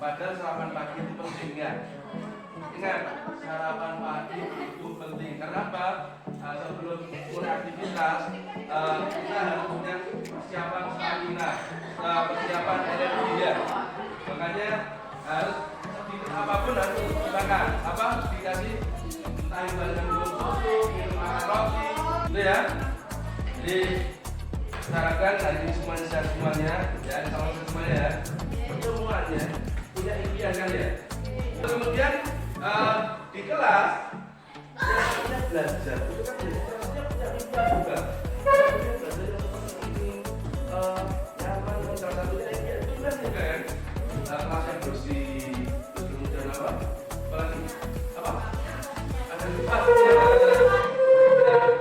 Padahal sarapan pagi itu penting ya. Ingat, sarapan pagi itu penting. Karena apa? Sebelum mulai aktivitas, kita harus punya persiapan stamina, persiapan energi ya. Makanya harus sedikit apapun harus dimakan. Apa? Dikasih entah itu dengan minum susu, minum makan roti, itu ya. Jadi harapkan hari ini semuanya sehat semuanya, ya, salam semuanya ya. Semuanya punya impian kan ya. Kemudian di kelas ya, belajar itu kan belajarnya punya impian juga. Kemudian belajar nyaman, salah satunya impian juga kan. Kelas yang bersih, terus kemudian apa? Ada lupa.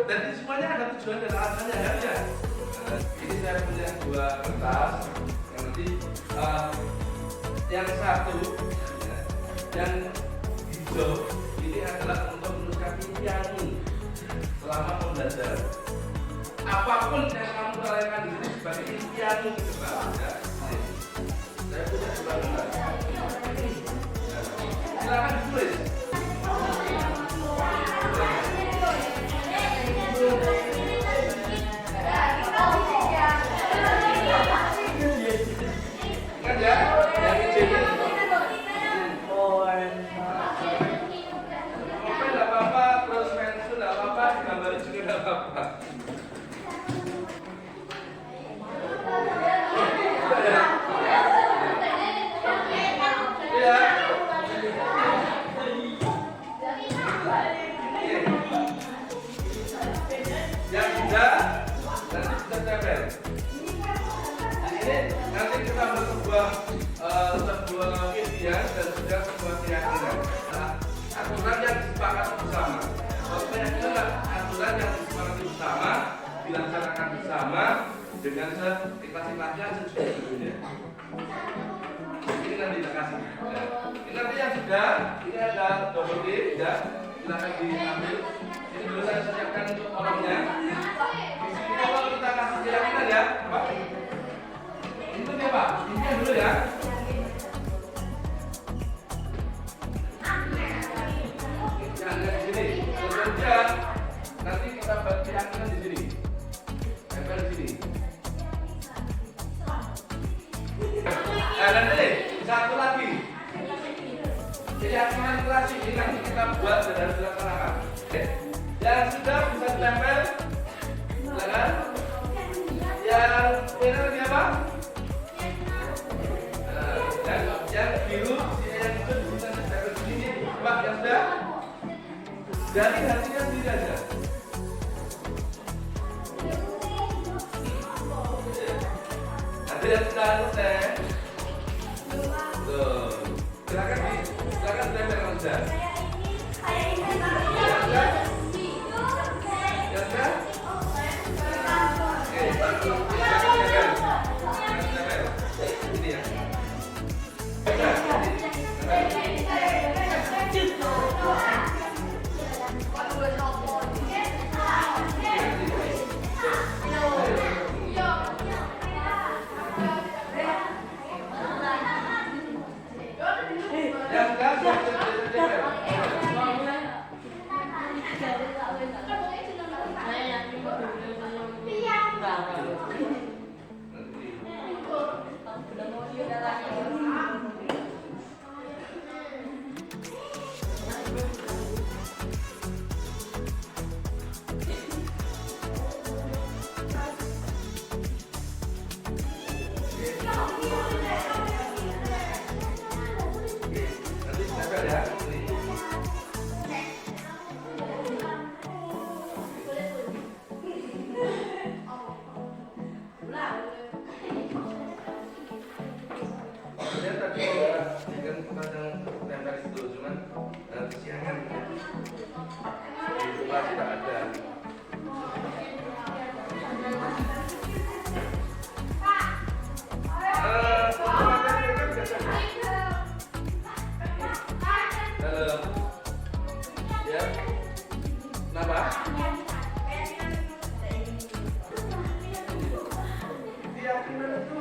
Dan semuanya ada tujuan dan alasannya kan ya. Ini saya punya dua kertas yang nanti yang satu ya, yang hijau ini adalah untuk menuliskan impianmu selama belajar. Apapun yang kamu kalian di sini sebagai impianmu ke depan ya. Saya punya dua kertas. Silakan ditulis. Nanti kita membuat sebuah impian dan juga sebuah keyakinan. Nah, aturan yang disepakati bersama. Kalau keyakinan aturan yang disepakati bersama dilaksanakan bersama dengan seikhlas-ikhlasnya sejujurnya. Ini nanti kita kasih. Ini nanti yang sudah, ini ada double D ya. Silakan diambil. Ini dulu saya siapkan untuk kolomnya. Di sini kalau kita kasih keyakinan ya, Pak. Itu ya Pak, ini dulu ya. Jangan di sini. Kemudian nanti kita buat keyakinan di sini. Tempel di sini. Nah, nanti satu lagi. Keyakinan klasik ini nanti kita buat dan harus dilaksanakan. Yang sudah bisa ditempel, silakan. Yang ini nanti apa? Yang biru, yang itu bisa ditempel di sini. Pak, yang sudah? Dari hatinya sendiri aja. Ada yang sudah selesai. Tuh. Silakan ditempel kalau sudah. Keyakinan itu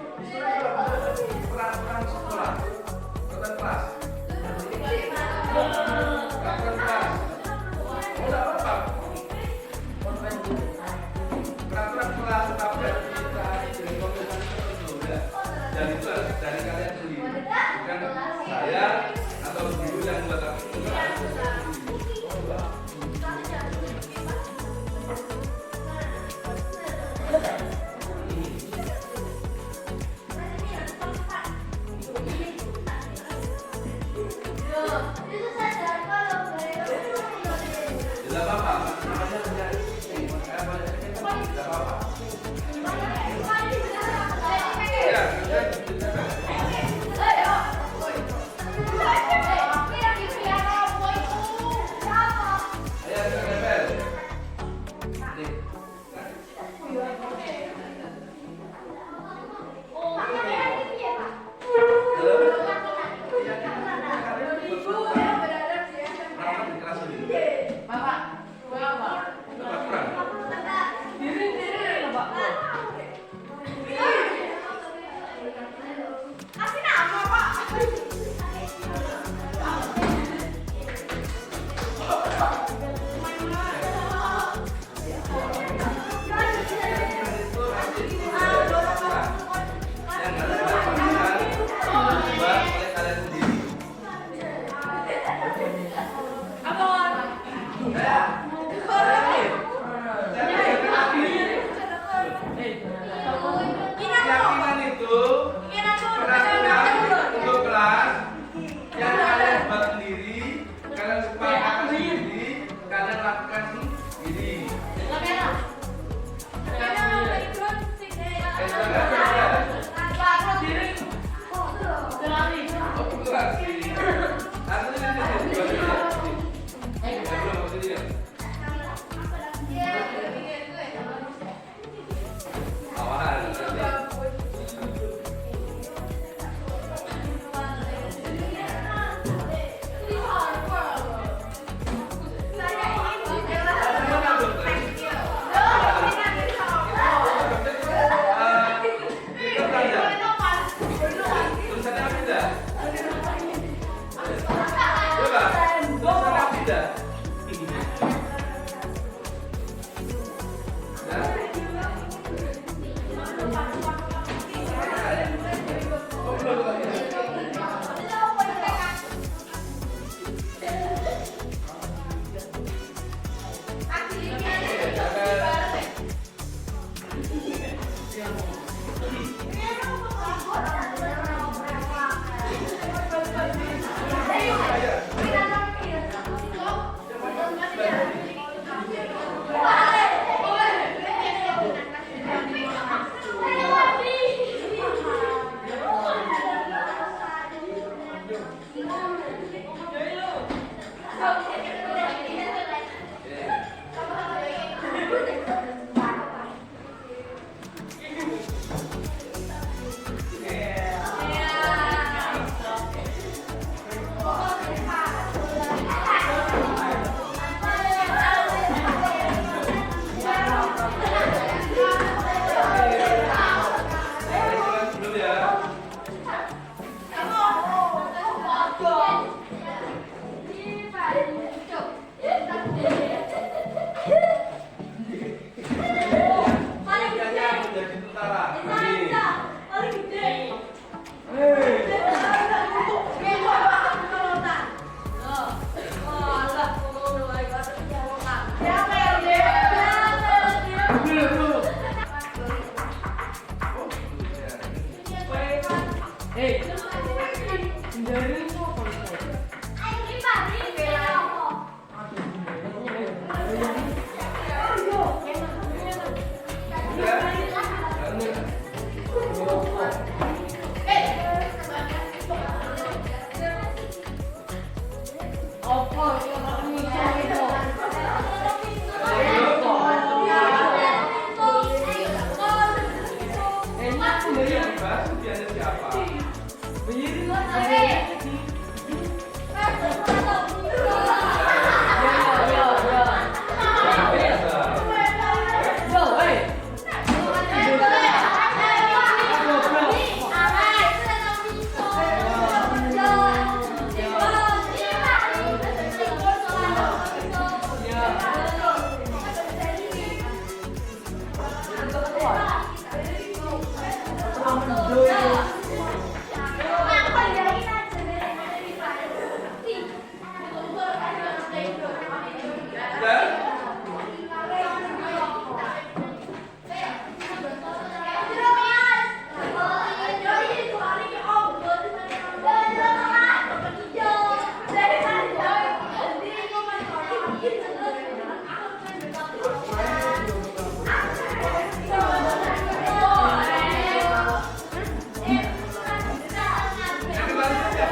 peraturan sekolah. dan itu harus dari kalian sendiri, bukan saya atau guru yang buat aku itu harus sendiri. Tidak apa-apa, namanya tidak apa-apa. Ya, keyakinan itu peraturan untuk kelas yang kalian buat sendiri, kalian sepakati sendiri, kalian lakukan sendiri.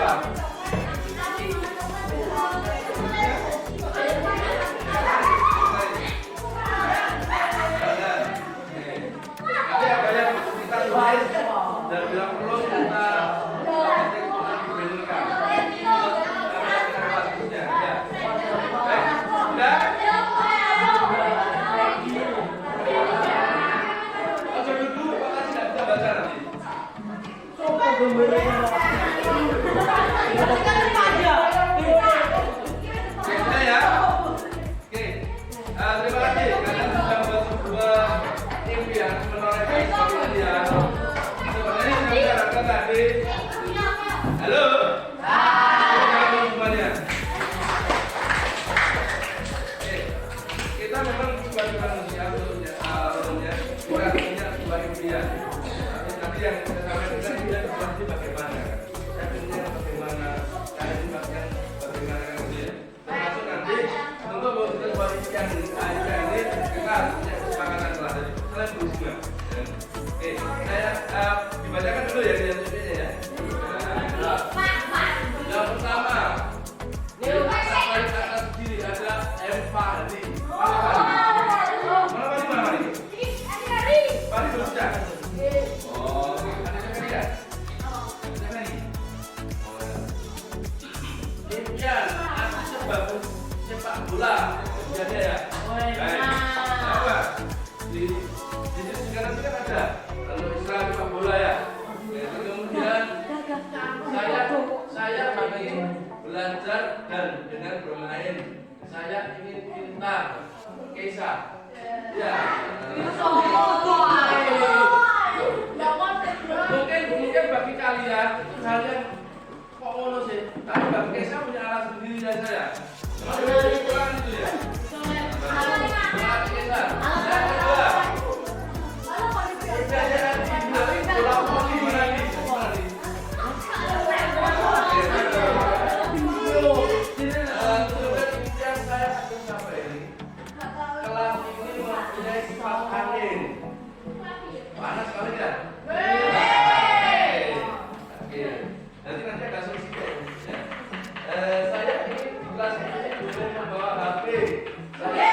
berapa? Nanti ada yang kita tulis dan bila perlu kita benarkan. Ojo duduk, maka tidak bisa baca nanti. Oke ya. Oke. Terima kasih kalian sudah membuat sebuah impian menorehkan seperti ya. Sebenarnya saya harapkan tadi. Halo. Halo semuanya. Oke. Kita memang sebagai manusia umumnya kurang punya sebuah impian. Tapi yang saya sampaikan tidak seperti bagaimana. Saya punya bagaimana. Saya bagian bagaimana kan dia. Termasuk nanti untuk mewujudkan sebuah impian ini kita harus punya kesepakatan kelas dari kalian berusaha. Oke, saya dibacakan dulu ya di NTP-nya ya. Yang pertama, paling atas kiri ada empati. Mana Fadi? Fadi berusaha. Oh, ada siapa dia? Siapa ini? Impian, aku sepak bola. Jadi ya. Baik. Apa? Di sini sekarang kan ada. Kalau Islam sepak bola ya. Kemudian saya ingin belajar dan dengan bermain. Saya ingin pintar. Keisa. Ya. Mungkin bagi kalian itu hal yang kok ngono sih. Tapi bagi Keisa punya alat sendiri dan saya. Kurang itu ya. Panas sekali ya? Nanti ada solusinya. Saya ingin di kelas ini boleh membawa HP. Saya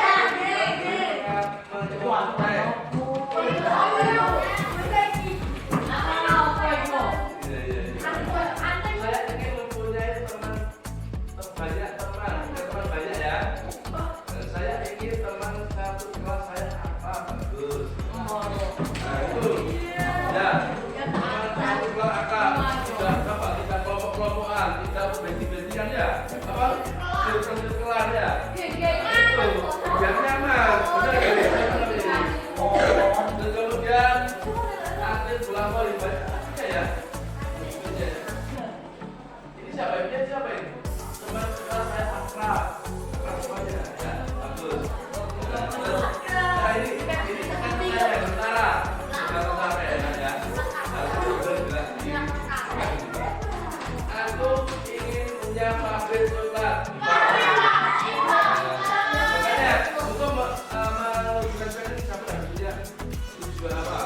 ingin mempunyai teman banyak banyak ya. Saya ingin teman satu kelas saya apa bagus. Nah itu ya. Teman satu kelas akak. Kita kelompok-kelompokan, kita benti-bentian ya. Apa? Sirkel-sirkelan ya. Itu biar nyaman. Benar ya? Dan kemudian atlet bola voli banyak ya. Ini siapa ini? Siapa ini? Teman kelas saya akrab. Akrab semuanya ya. Bagus. Nah ini kan saya tentara. Tentara ya. Aku ingin punya pabrik coklat. Makanya untuk mewujudkan ini siapa yang punya tujuan apa?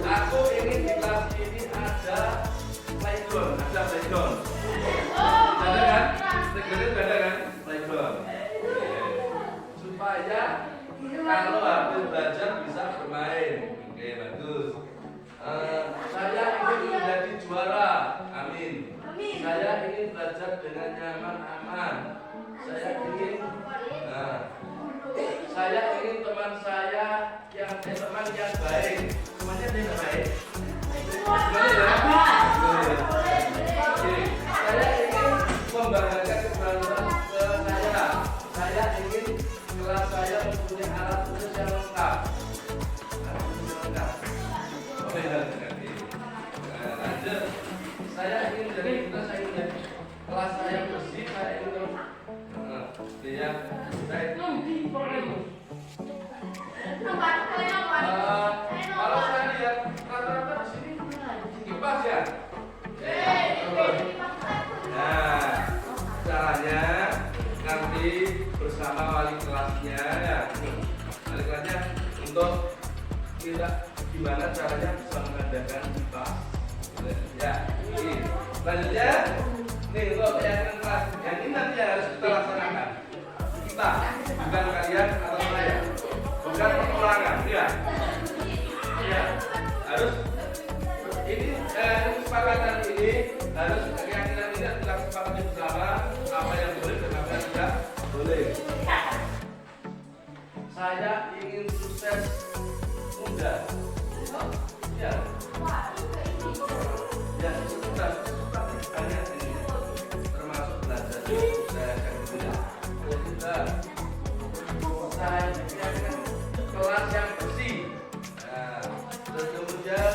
Aku ingin di kelas ini ada playground, ada kan? Negara ada kan? Playground. Supaya kalau habis belajar bisa bermain. Oke, bagus. Saya ingin menjadi juara. Amin. Saya ingin belajar dengan nyaman, aman. Saya ingin teman saya teman yang baik. Temannya ada yang baik. Saya ingin membanggakan keberhasilan saya. Saya ingin kelas saya mempunyai alat khusus yang lengkap. Lanjut. Saya ingin jadi kelas saya bersih. Saya ingin kalau saya lihat rata-rata di sini kipas ya. Nah, caranya nanti bersama wali kelasnya ya. Wali kelasnya untuk kira gimana caranya bisa mengadakan kipas. Ya, ini. Selanjutnya, nih untuk keyakinan kelas. Yang ini nanti harus kita laksanakan. Kita, bukan kalian atau saya. Bukan pengulangan, ya. Ya, harus. Ini kesepakatan ini harus keyakinan ini kita sepakati bersama apa yang boleh dan apa yang tidak boleh. Saya ingin sukses muda. Ya. Ya, sudah banyak ini. Termasuk belajar sukses yang tidak. Sudah. Saya ingin kelas yang bersih. Nah, terus kemudian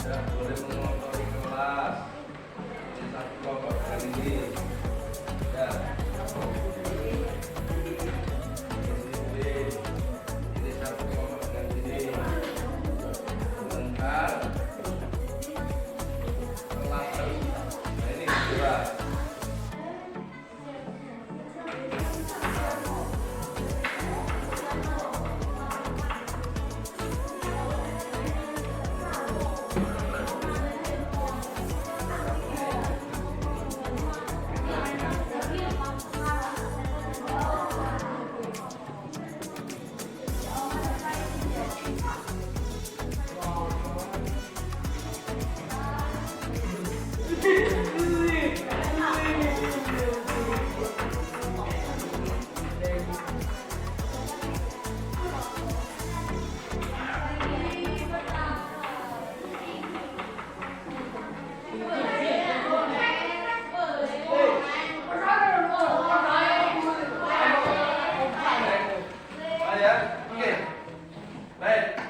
tidak boleh mengotori kelas. Ini satu kelompok dengan ini. Ya. Ini satu kelompok dengan ini. Sebentar. Kelas terus. Nah, ini dua.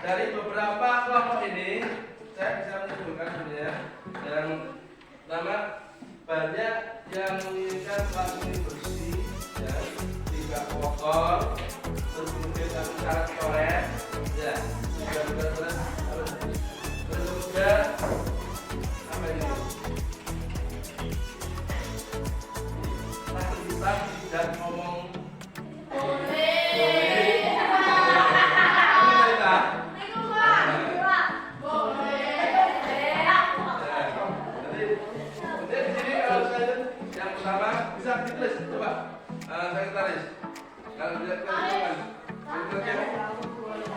Dari beberapa kelompok ini saya bisa menyimpulkan sebenarnya yang pertama banyak yang menginginkan kelas ini bersih, ya, tidak kotor, terus kemudian satu syarat coret, ya, terus kemudian apa ini? Kita tidak ngomong bisa ditulis, coba sekretaris. Kalau tidak kan ayo ditulis.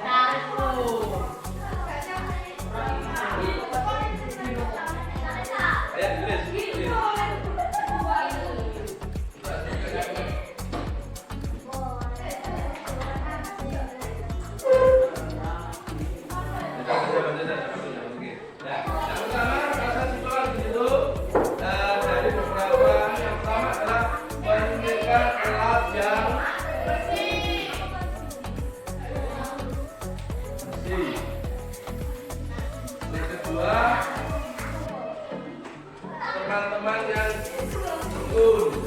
Teman-teman yang rukun,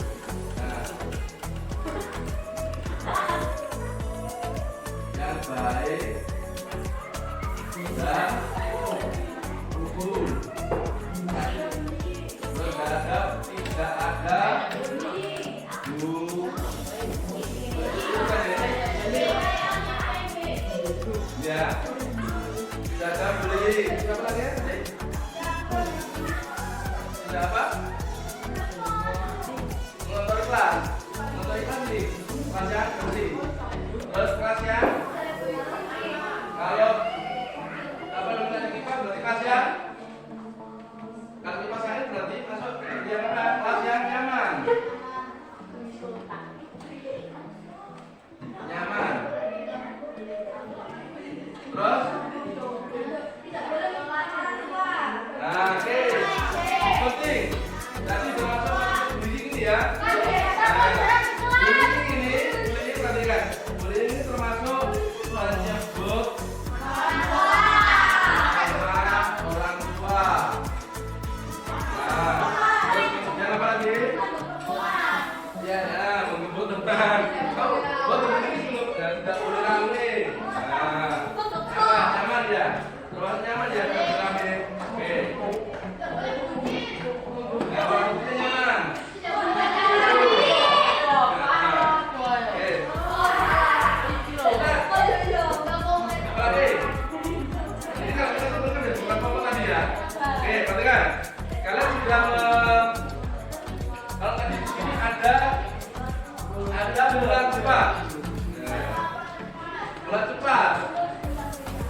yang baik, Ya. Tidak ada beli. Siapa lagi ya? Tidak apa? Mengotori kelas. Mengotori kelas nih. Kelas yang berhenti. Terus kelas yang kalau apa namanya kipas berarti kelas yang kalau kipas air berarti masuk dia apa? Kelas yang nyaman. Nyaman. Terus? Nah, oke. Penting. Tadi termasuk bullying ini ya. Bullying ini perhatikan. Bullying ini termasuk menyebut nama orang tua. Nah, terus kemudian apa lagi? Ya, menyebut teman. Buat teman ini tidak boleh rame. Nah, nyaman ya. Terus nyaman ya, tidak rame. Oke. Nah, waktunya nyaman. Kalian sudah kalau tadi di sini ada bola cepat. Bola cepat.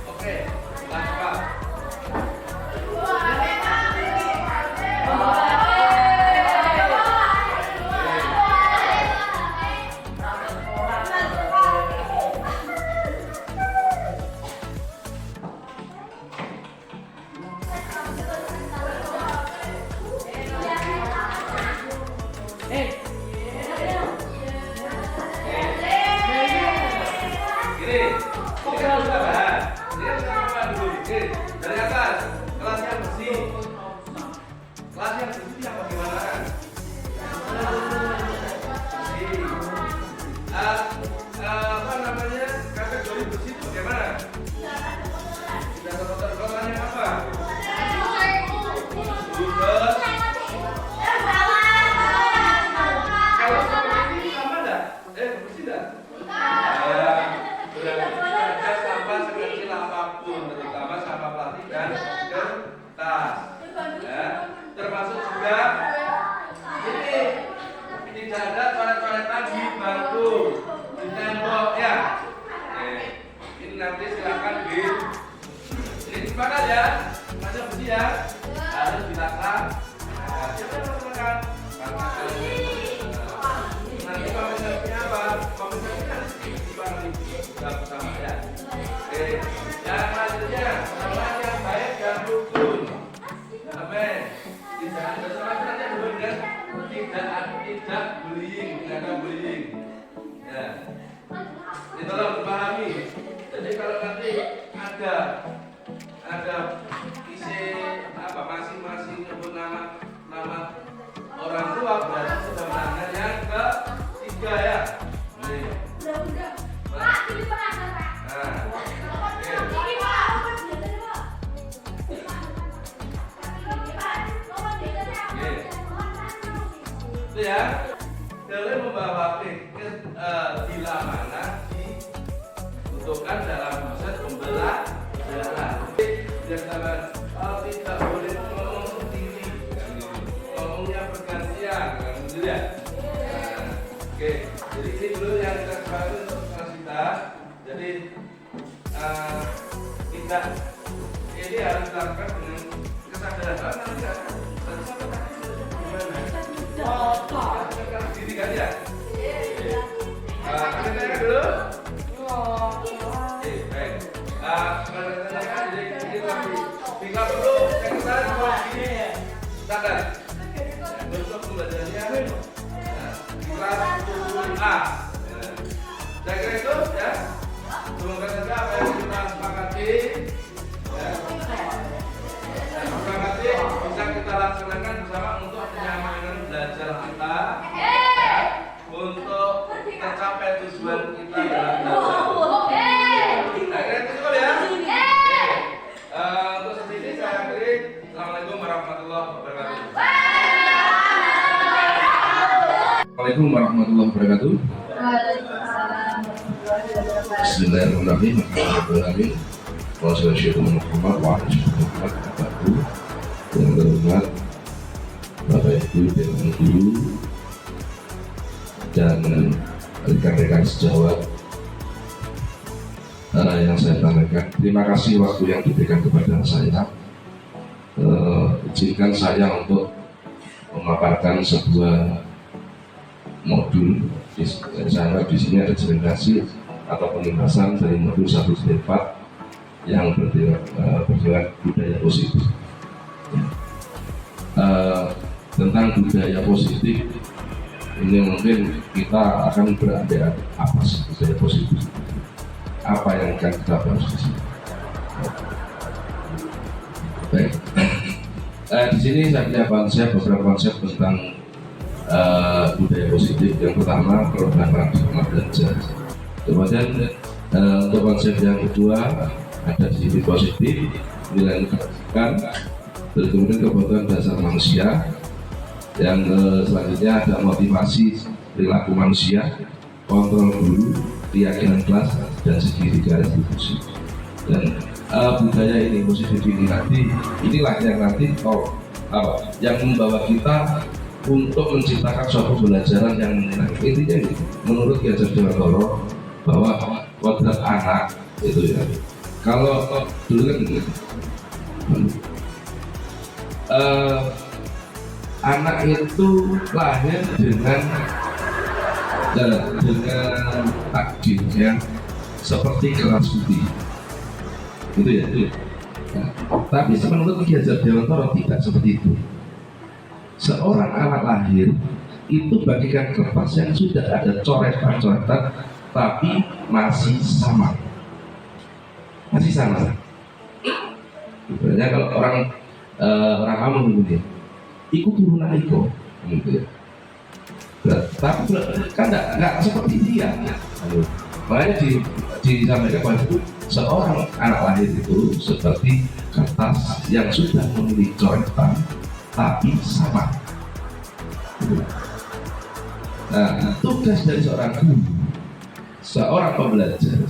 Oke, bola cepat. Dari atas, kelas yang bersih. Kelas yang bersih yang bagaimana? Bersih. Apa namanya? Kategori bersih itu bagaimana? Tidak kotor-kotornya apa? Bukan. Kalau seperti ini sama enggak? Bersih enggak? Berarti ada sampah sekecil apapun, terutama sampah plastik dan kertas. Ya, termasuk juga ini tidak ada coret-coretan di bangku, di tembok ya. Ini nanti silakan ini gimana ya? Masih bersih ya? Harus dilakukan. Siapa yang melakukan? Nanti komisarnya apa? Komisarnya kita bersama ya. Oke, yang selanjutnya teman yang baik dan rukun. Amin. Tidak ada selanjutnya kemudian tidak bullying, tidak ada bullying. Ya, ini tolong dipahami. Jadi kalau nanti ada isi apa masing-masing nyebut nama orang tua berarti sudah melanggar yang ketiga ya. Ini. Pak, ini pernah Pak. Nah. Ini Pak. Itu ya. Dalam membawa pikir bila mana dibutuhkan dalam proses pembelajaran. Jangan tidak boleh ngomong sendiri, ngomongnya bergantian, gitu ya. Oke, jadi ini dulu yang kita bahas untuk kelas kita. Jadi tidak ini harus dilakukan dengan kesadaran. Gimana? Diri kan ya? Kalian tanya dulu. Oke, baik. Kalian tanya jadi ini lagi. Bila perlu kesadaran kalau ini sadar. Untuk pembelajarannya. Kelas A. Saya kira itu ya. Semoga saja apa yang kita sepakati ya. Sepakati bisa kita laksanakan bersama untuk kenyamanan belajar kita ya. Untuk tercapai tujuan kita dalam belajar. Saya kira itu cukup ya. Untuk sini saya akhiri. Assalamualaikum warahmatullahi wabarakatuh. Assalamualaikum warahmatullahi wabarakatuh. Waalaikumsalam warahmatullahi wabarakatuh. Bismillahirrahmanirrahim. Wassalamualaikum warahmatullahi wabarakatuh. Yang terhormat Bapak Ibu dan Guru dan rekan-rekan sejawat yang saya banggakan. Terima kasih waktu yang diberikan kepada saya. Izinkan saya untuk memaparkan sebuah modul. Saya di sini ada presentasi atau penugasan dari modul 1 sampai 4 yang bergerak budaya positif. Tentang budaya positif ini mungkin kita akan berada apa sih budaya positif, apa yang akan kita bahas di sini. Baik, di sini saya punya beberapa konsep tentang budaya positif. Yang pertama, perubahan paradigma belajar. Kemudian untuk konsep yang kedua ada sisi positif, nilai kebaikan, terus kemudian kebutuhan dasar manusia. Yang selanjutnya ada motivasi perilaku manusia, kontrol guru, keyakinan kelas, dan segitiga retribusi. Dan budaya ini positif ini nanti inilah yang nanti yang membawa kita untuk menciptakan suatu pembelajaran yang menyenangkan. Intinya ini, menurut Ki Hajar Dewantara bahwa kodrat anak itu ya, kalau dulu kan anak itu lahir dengan takdir yang seperti keras putih, itu ya. Tapi menurut Ki Hajar Dewantara tidak seperti itu. Seorang anak lahir itu bagikan kertas yang sudah ada coretan-coretan, tapi masih sama. Sebenarnya kalau orang kamu begini, ikut turunan itu, gitu ya. Tapi kan nggak seperti dia. Makanya disampaikan bahwa itu seorang anak lahir itu seperti kertas yang sudah memiliki coretan, tapi sama. Nah, tugas dari seorang guru, seorang pembelajar,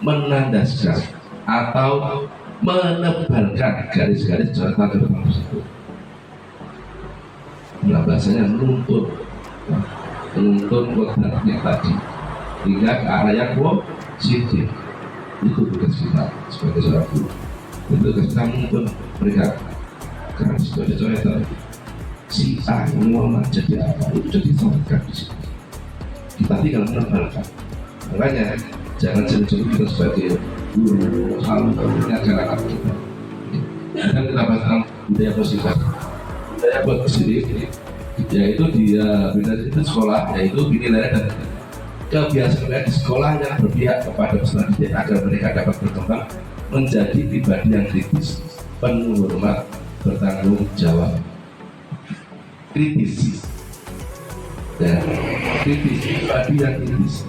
menandaskan atau menebalkan garis-garis coretan coretan tersebut. Nah, bahasanya menuntun kodratnya tadi hingga ke arah yang positif. Itu tugas kita sebagai seorang guru. Itu tugas kita menuntun mereka. Karena sebagai coretan si A Muhammad jadi apa itu jadi sampaikan di sini. Kita tinggal menebalkan. Makanya jangan jauh-jauh kita sebagai guru selalu mengajarkan kita. Dan kita bahas tentang budaya positif. Budaya positif yaitu dia beda itu sekolah, yaitu nilai dan kebiasaan di sekolah yang berpihak kepada peserta didik agar mereka dapat berkembang menjadi pribadi yang kritis, penuh hormat, bertanggung jawab. Kritis, dan kritis pribadi yang kritis,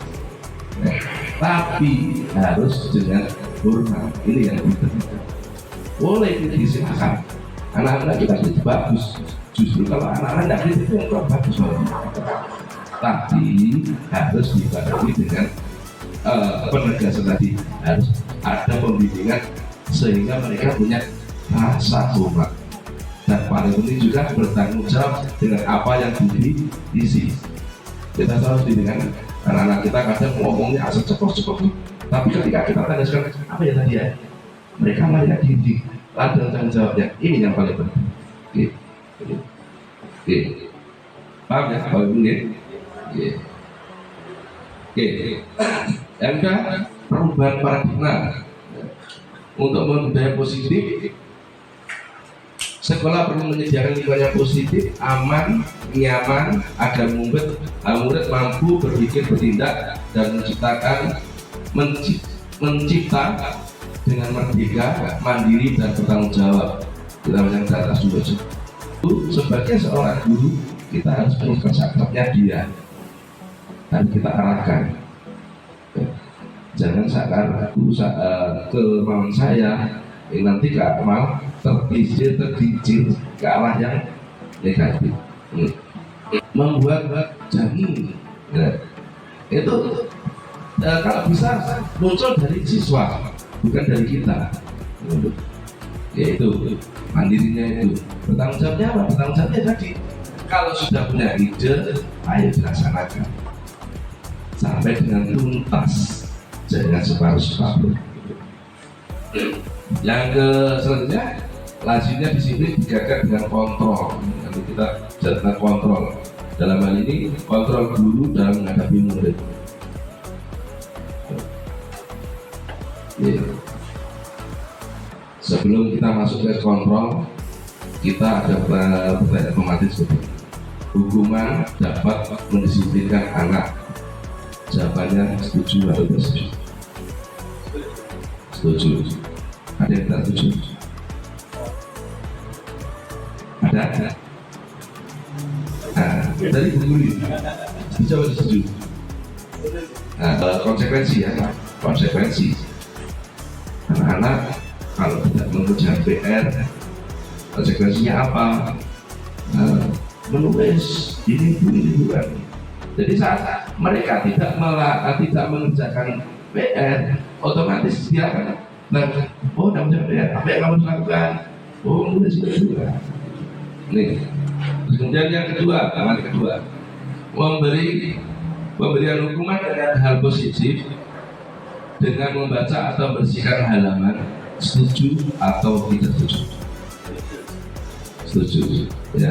tapi harus dengan hormat. Ini yang kita boleh kritis, silakan. Anak-anak kita kritis bagus. Justru kalau anak-anak tidak kritis itu yang bagus, tapi harus dibarengi dengan penegasan tadi, harus ada pembimbingan sehingga mereka punya rasa hormat. Dan paling penting juga bertanggung jawab dengan apa yang diberi isi. Kita harus dengan anak-anak kita kadang ngomongnya asal ceplos-ceplos, tapi ketika kita tandaskan apa ya tadi ya, mereka malah didik, ada tanggung jawabnya. Ini yang paling penting. Oke. Paham ya? Paham ini? Oke. Yang kedua, perubahan paradigma untuk budaya positif. Sekolah perlu menyediakan lingkungan yang positif, aman, nyaman, agar murid mampu berpikir, bertindak, dan mencipta dengan merdeka, mandiri, dan bertanggung jawab. Kita yang atas dulu. Sebagai seorang guru, kita harus menemukan sahabatnya dia, dan kita arahkan. Jangan sakar kemauan saya, nanti gak mau tergicil ke arah yang negatif. Membuat jamin itu kalau bisa muncul dari siswa, bukan dari kita. Yaitu mandirinya itu. Bertanggung jawabnya apa? Bertanggung jawabnya tadi. Kalau sudah punya ide, ayo dilaksanakan sampai dengan tuntas, jangan separuh-separuh. Yang selanjutnya, lazimnya disiplin digagal dengan kontrol. Nanti kita jalankan kontrol. Dalam hal ini kontrol guru dalam menghadapi murid. Sebelum kita masuk ke kontrol, kita ada pertanyaan pematis seperti hukuman dapat mendisiplinkan anak. Jawabannya setuju atau tidak setuju? Setuju. Ada yang tidak setuju? Ada? Nah, dari Bu Guru coba setuju. Nah, konsekuensi ya, konsekuensi. Anak-anak kalau tidak mengerjakan PR, konsekuensinya apa? Menulis ini bukan. Jadi saat mereka tidak mengerjakan PR, otomatis dia akan oh tidak mengerjakan PR, apa yang kamu lakukan? Oh menulis itu juga. Nih, kemudian yang kedua, amat kedua, pemberian hukuman dengan hal positif dengan membaca atau bersihkan halaman. Setuju atau tidak setuju? Setuju ya,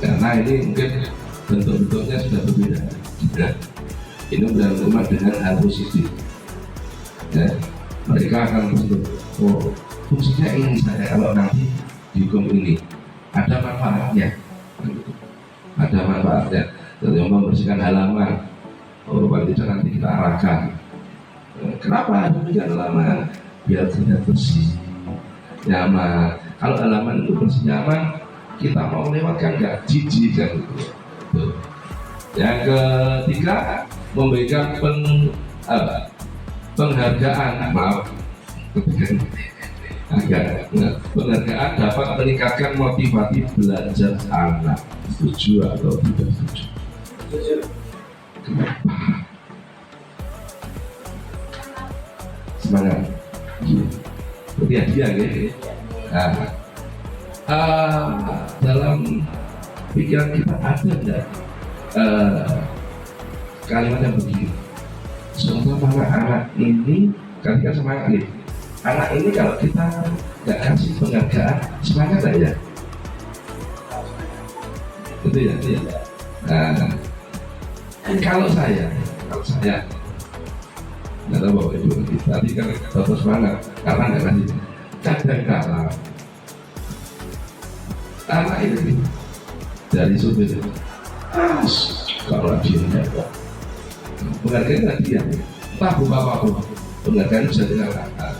karena ini mungkin bentuk-bentuknya sudah berbeda ya. Ini berhubungan dengan hal positif ya. Mereka akan berbentuk, oh fungsinya ini saya kalau nanti dihukum ini ada manfaatnya, ada manfaatnya. Jadi membersihkan halaman, oh paling tidak nanti kita arahkan kenapa membersihkan halaman, biar tidak bersih, nyaman. Kalau halaman itu bersih nyaman, kita mau lewatkan nggak jijik kan gitu. Yang ketiga, memberikan penghargaan, maaf, penghargaan dapat meningkatkan motivasi belajar anak. Setuju atau tidak setuju? Kenapa? Semangat. Berarti hadiah gitu. Nah, dalam pikiran kita ada enggak kalimat yang begini? Semoga anak ini ketika semangat nih. Anak ini kalau kita nggak kasih penghargaan, semangat enggak ya? Itu ya. Nah, kalau saya nggak tahu Bapak Ibu tadi kan tetap semangat karena nggak kasih kadang-kadang anak ini dari supir kalau lagi penghargaan tadi ya entah apapun penghargaan bisa dilakukan.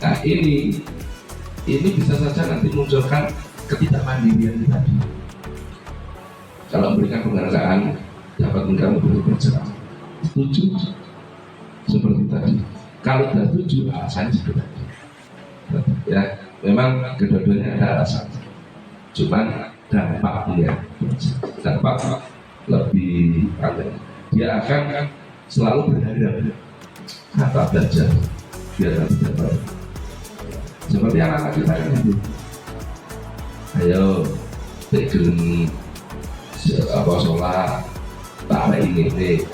Nah ini bisa saja nanti munculkan ketidakmandirian tadi. Kalau memberikan penghargaan dapat mengganggu bekerja, setuju seperti tadi. Kalau tidak setuju, alasannya seperti tadi. Ya, memang kedua-duanya ada alasan. Cuman dampaknya, dampak lebih panjang. Dia akan selalu berharap kata belajar biar tidak baik. Seperti anak-anak kita kan itu. Ayo, tegel sholat, tak ini.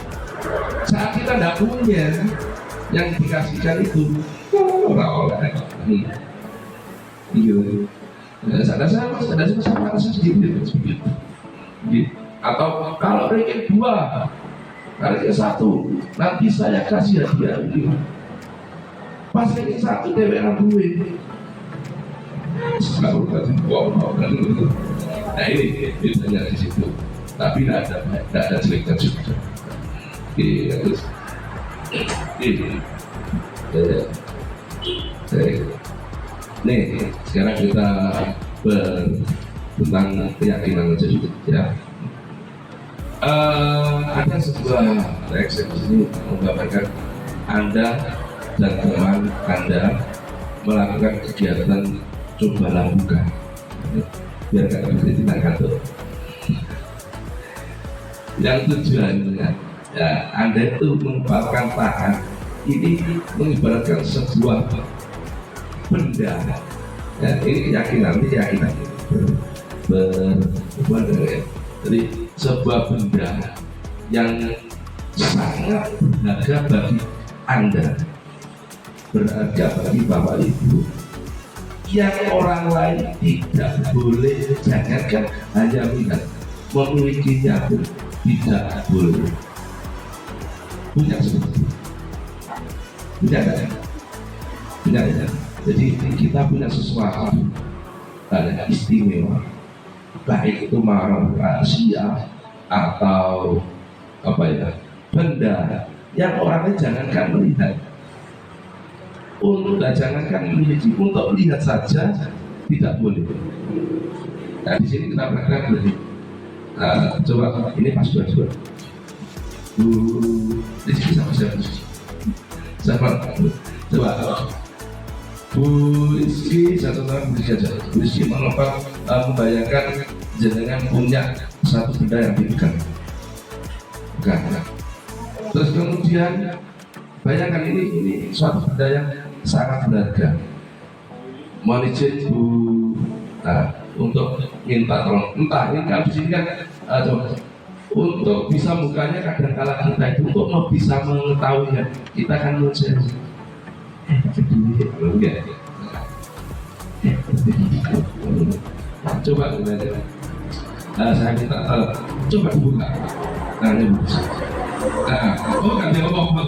Saat kita tidak punya yang dikasihkan itu, orang-orang gitu. Ada sama rasa sendiri begitu. Atau kalau ranking 2, ranking 1, nanti saya kasih hadiah gitu. Pas ranking 1 DWR gue. Selalu kasih gitu. Nah ini biasanya di situ. Tapi tidak ada jeleknya juga. Terus nih sekarang kita tentang keyakinan saja juga ya. Ada sebuah teks di sini menggambarkan Anda dan teman Anda melakukan kegiatan coba lakukan biar nggak berhenti di kantor. Yang tujuannya Ya, Anda itu mengepalkan tangan, ini mengibaratkan sebuah benda. Ya, ini keyakinan berhubungan dengan, jadi sebuah benda yang sangat berharga bagi Anda, berharga bagi Bapak Ibu, yang orang lain tidak boleh, jangankan hanya melihat, memilikinya pun tidak boleh. Punya seperti itu. Tidak ada. Tidak ada. Jadi kita punya sesuatu yang istimewa, baik itu barang rahasia atau apa ya, benda yang orang lain jangankan melihat, untuk jangankan memiliki, untuk lihat saja tidak boleh. Nah di sini kita bergerak lebih. Coba ini pas dua. Di sini sama siapa? Coba Bu Rizky, satu orang Bu Rizky aja. Bu Rizky membayangkan jenengan punya satu benda yang dipegang. Terus kemudian bayangkan ini suatu benda yang sangat berharga. Mohon izin Bu, untuk minta tolong. Entah ini kan di sini kan coba untuk bisa mukanya, kadang-kala kita itu untuk bisa mengetahuinya, kita kan mencoba saya minta coba dibuka. Nah ini oh kan dia ngomong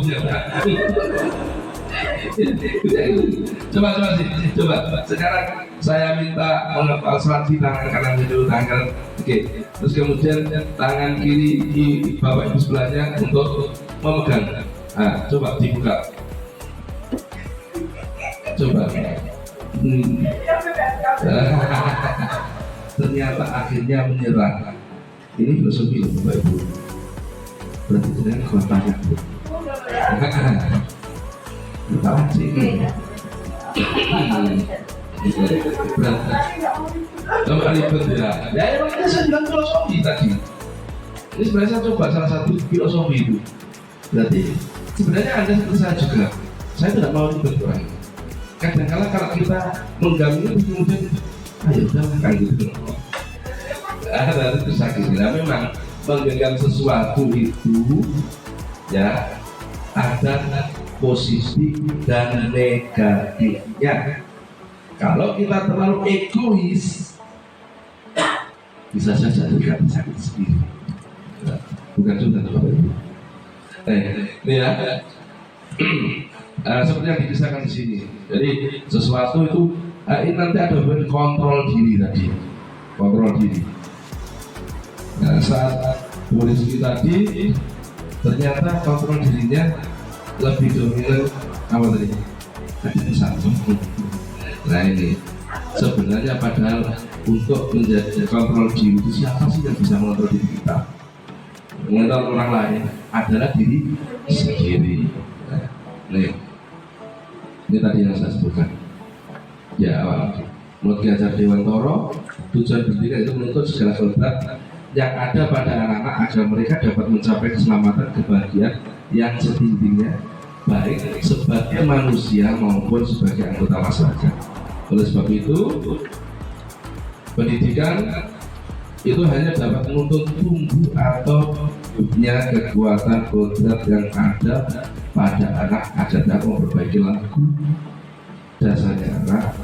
coba sekarang saya minta mengepal di tangan kanan dulu, tangan oke. Terus kemudian tangan kiri di Bapak Ibu sebelahnya untuk memegang. Nah, coba dibuka. Coba. Ternyata akhirnya menyerah. Ini filosofi loh Bapak Ibu. Berarti dengan kotanya Bu. Ketawa sih. Coba ribet ya. Ya emang ini saya bilang filosofi tadi. Ini sebenarnya saya coba salah satu filosofi itu. Berarti sebenarnya Anda seperti saya juga. Saya tidak mau ribet orang. Kadang-kala kalau kita mengganggu kemudian ayo jangan kan gitu. Ada itu sakit. Nah memang menggenggam sesuatu itu ya ada positif dan negatifnya. Kalau kita terlalu egois, bisa saja juga sakit sendiri. Bukan juga Bapak Ibu. Ini ya. Seperti yang dikisahkan di sini. Jadi sesuatu itu ini nanti ada kontrol diri tadi, kontrol diri. Nah, saat polisi tadi ternyata kontrol dirinya lebih dominan apa tadi? Satu. Nah ini sebenarnya padahal untuk menjadi kontrol diri itu siapa sih yang bisa mengontrol diri kita? Mengontrol orang lain adalah diri sendiri. Nah, ini tadi yang saya sebutkan. Ya awal. Menurut Ki Hajar Dewantoro, tujuan pendidikan itu menuntut segala kodrat yang ada pada anak-anak agar mereka dapat mencapai keselamatan kebahagiaan yang setingginya, baik sebagai manusia maupun sebagai anggota masyarakat. Oleh sebab itu, pendidikan itu hanya dapat menuntut tumbuh atau punya kekuatan kodrat yang ada pada anak agar dapat memperbaiki laku dasarnya anak,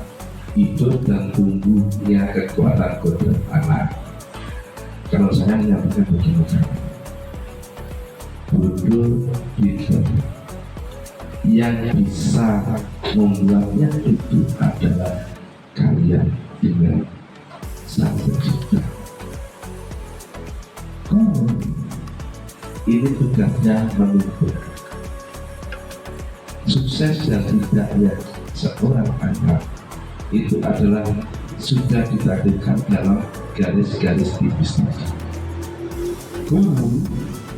hidup dan tumbuhnya kekuatan kodrat anak. Kalau saya menyampaikan begini, bodoh gitu, yang bisa membuatnya itu adalah kalian dengan satu juta. Ini tugasnya menuntut sukses dan tidaknya seorang anak itu adalah sudah ditakdirkan dalam garis-garis tipis. Guru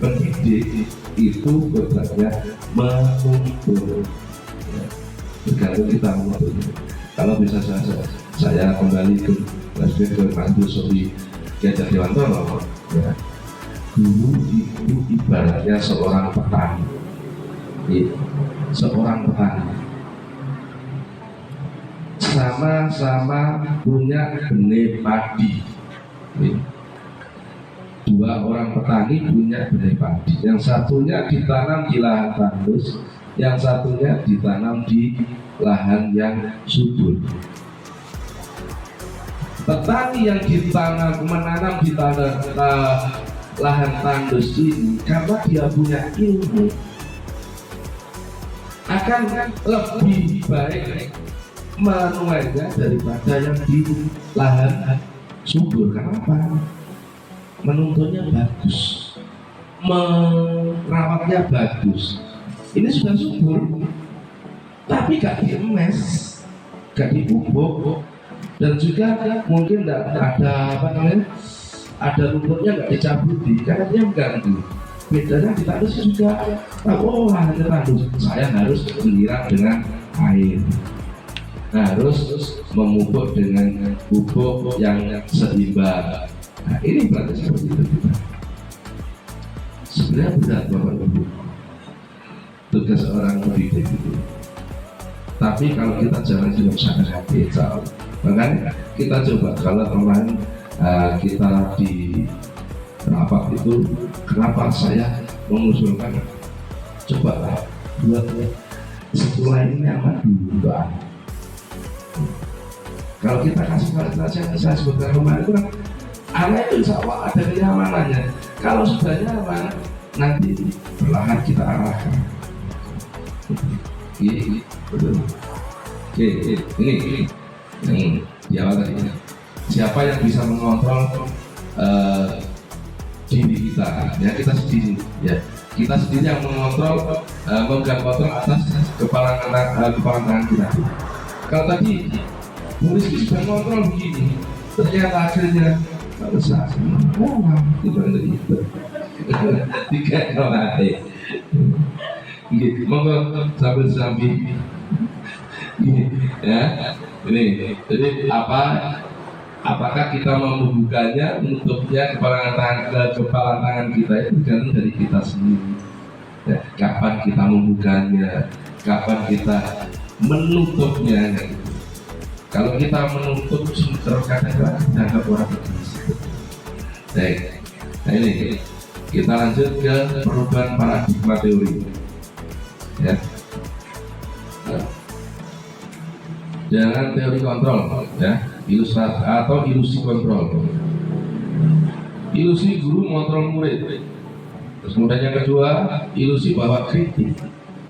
pendidik itu bekerja menuntut, tergantung kita menuntut. Kalau bisa saya kembali ke flashback ke Mas Sofi Ki Hajar Dewantoro, ya, guru itu ibaratnya seorang petani. Seorang petani sama-sama punya benih padi. Dua orang petani punya benih padi. Yang satunya ditanam di lahan tandus, yang satunya ditanam di lahan yang subur. Petani yang menanam di lahan tandus ini, karena dia punya ilmu, akan lebih baik menuainya daripada yang di lahan subur. Kenapa? Menuntutnya bagus, merawatnya bagus. Ini sudah subur, tapi gak diemes, gak dipupuk, dan juga mungkin tidak ada ada rumputnya nggak dicabuti karena dia mengganggu. Bedanya di tandus juga, oh lahannya tandus, saya harus menyiram dengan air, harus memupuk dengan pupuk yang seimbang. Nah, ini berarti seperti itu kita. Sebenarnya berat Bapak Ibu tugas seorang pendidik itu. Tapi kalau kita jangan cuma sangat kecil, makanya kita coba kalau kemarin kita di rapat itu, kenapa saya mengusulkan coba buat sekolah ini nyaman dulu, Mbak. Kalau kita kasih fasilitas yang saya sebutkan kemarin itu kan anak itu insya Allah ada kenyamanannya. Kalau sudah nyaman, nanti perlahan kita arahkan. Betul. Oke, ini yang di awal tadi. Siapa yang bisa mengontrol diri kita? Ya kita sendiri. Ya kita sendiri yang mengontrol, memegang kontrol atas kepala tangan kita. Kalau tadi polisi sudah mengontrol begini, ternyata akhirnya nggak bisa. Itu tiga orang. Gitu, monggo sambil ya. Ini jadi apakah kita membukanya, menutupnya kepala tangan kita itu tergantung dari kita sendiri ya, kapan kita membukanya, kapan kita menutupnya gitu. Kalau kita menutup terkadang dianggap orang begitu. Baik, nah ini kita lanjut ke perubahan paradigma teori ya. Jangan teori kontrol ya, ilustrasi atau ilusi kontrol. Ilusi guru mengontrol murid. Terus kemudian yang kedua, ilusi bahwa kritik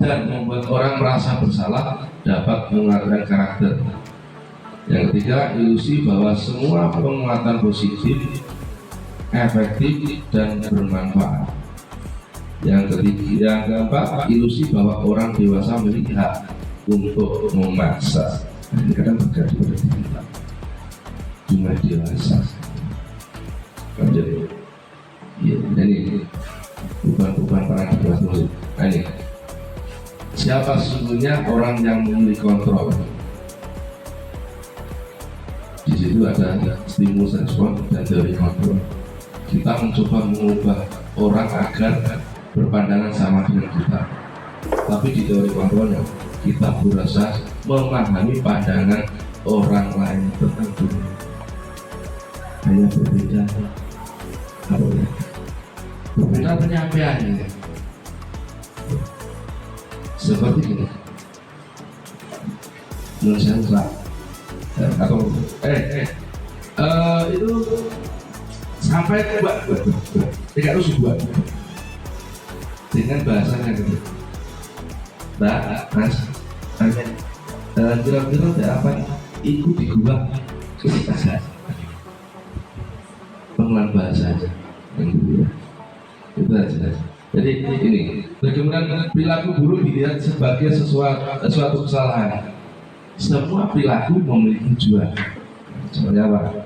dan membuat orang merasa bersalah dapat menguatkan karakter. Yang ketiga, ilusi bahwa semua penguatan positif, efektif dan bermanfaat. Yang keempat, ilusi bahwa orang dewasa memiliki hak untuk memaksa. Nah, ini kadang terjadi pada diri kita. Cuma dewasa. Jadi, ya, ini bukan paradigma teori. Nah, ini siapa sesungguhnya orang yang memiliki kontrol? Di situ ada stimulus respon dan teori kontrol. Kita mencoba mengubah orang agar berpandangan sama dengan kita. Tapi di teori kontrolnya kita berusaha memahami pandangan orang lain tertentu. Hanya berbeda berbeda penyampaiannya. Seperti ini. Menurut saya atau itu sampai tidak harus buat dengan bahasanya gitu. Mas, kira-kira ada apa? Ikut di gua ketika saya pengenalan bahasa aja, itu aja. Jadi ini, bagaimana perilaku buruk dilihat sebagai suatu kesalahan. Semua perilaku memiliki tujuan. Sebenarnya apa?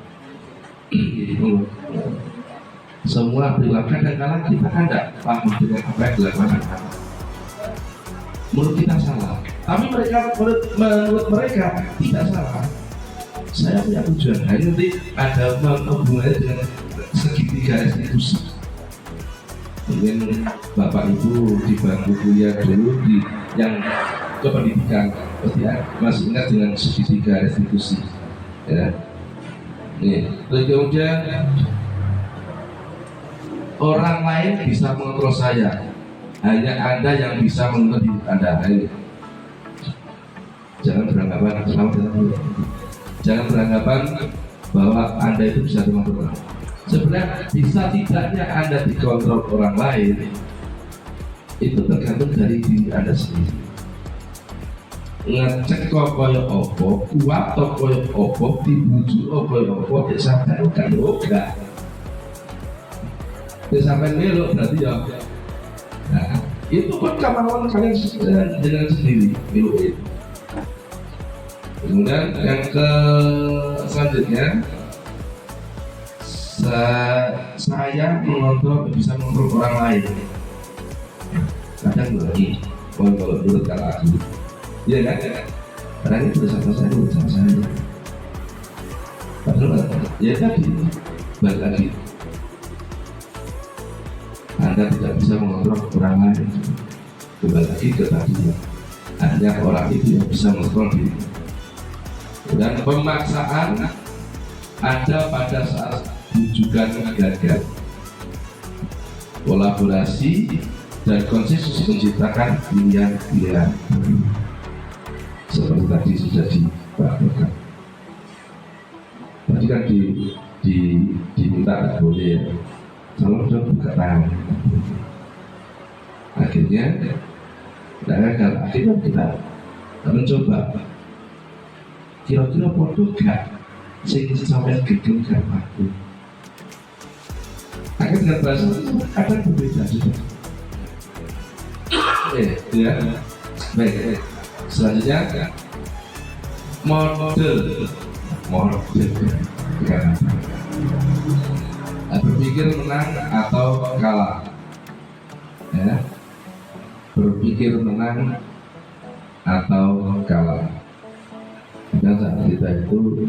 Semua perilaku kadang-kadang kita kan tidak paham dengan apa yang dilakukan. Menurut kita salah, tapi menurut mereka tidak salah. Saya punya tujuan. Nah, nanti ada hubungannya dengan segitiga institusi. ingin Bapak Ibu di bangku kuliah dulu di yang kependidikan, ya, masih ingat dengan segitiga restitusi, ya. Nih, terus kemudian orang lain bisa mengontrol saya, hanya Anda yang bisa mengontrol diri Anda. Ini. Jangan beranggapan jangan beranggapan bahwa Anda itu bisa mengontrol. Sebenarnya bisa tidaknya Anda dikontrol orang lain itu tergantung dari diri Anda sendiri. Ngecek kok koyo opo, kuat kok koyo opo, dibujuk koyo opo, ya sampai kan yoga. Ya sampai melo berarti ya. Nah, itu pun kemauan kalian dengan sendiri melo itu. Kemudian yang selanjutnya, saya bisa mengontrol orang lain. Kadang lagi, kalau menurut aku, iya kan? Karena ini bersama saya. Padahal ya tadi, balik lagi. Anda tidak bisa mengontrol orang lain. Kembali lagi ke tadi, hanya orang itu yang bisa mengontrol diri. Dan pemaksaan ada pada saat bujukan gagal. Kolaborasi dan konsensus menciptakan pilihan-pilihan seperti tadi sudah dibahagikan. Tadi kan diminta tidak boleh ya. Kalau sudah buka tangan, akhirnya kita mencoba. Kira-kira podo gak sing sampai gegem gak aku. Akhirnya bahasa kadang berbeda juga. Ya. Baik. Selanjutnya model. Berpikir menang atau kalah. Ya. Berpikir menang atau kalah. Dan saat kita itu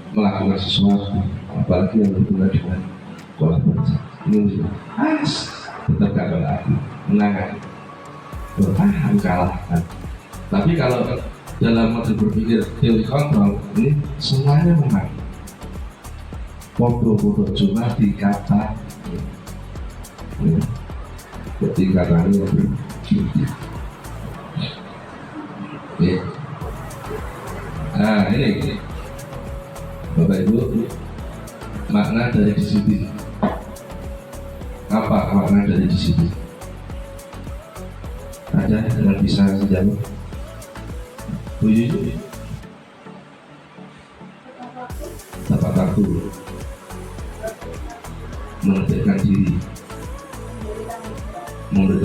melakukan sesuatu, apalagi yang berhubungan dengan kolaborasi, ini tetap gak lagi menang, kalahkan. Tapi kalau dalam model berpikir teori kontrol ini semuanya menang. Foto-foto cuma dikata, ketika kami nah ini Bapak Ibu, makna dari disiplin. Apa makna dari disiplin? Ada yang bisa menjawab? Tujuh. Tepat waktu, menentukan diri, memberi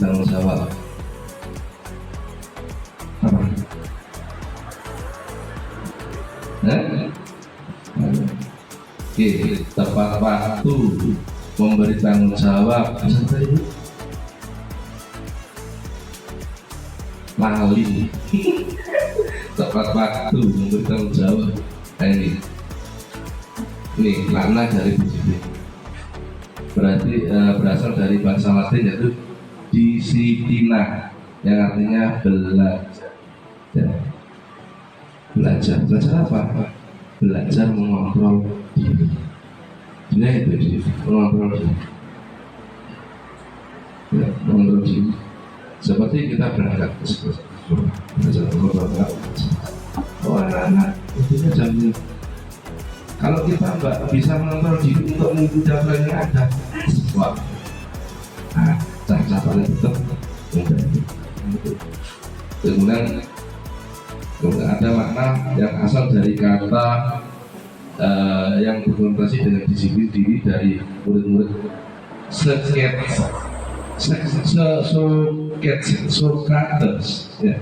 tanggung jawab. Oke, tepat waktu, memberi tanggung jawab. Lali. Tepat waktu, memberi tanggung jawab. Nah, ini makna dari disiplin. Berarti berasal dari bahasa Latin yaitu disiplina, yang artinya belajar. Ya. Belajar apa? Belajar mengontrol diri. Ini itu mengontrol diri. Ya, mengontrol diri. Seperti kita berangkat ke sekolah, belajar mengontrol. Oh anak-anak, intinya jamnya. Kalau kita nggak bisa mengontrol diri untuk mengikuti apa yang ada, wah, cara-caranya tetap mudah. Kemudian ada makna yang asal dari kata yang berkonotasi dengan disiplin diri dari murid-murid Socrates, ya,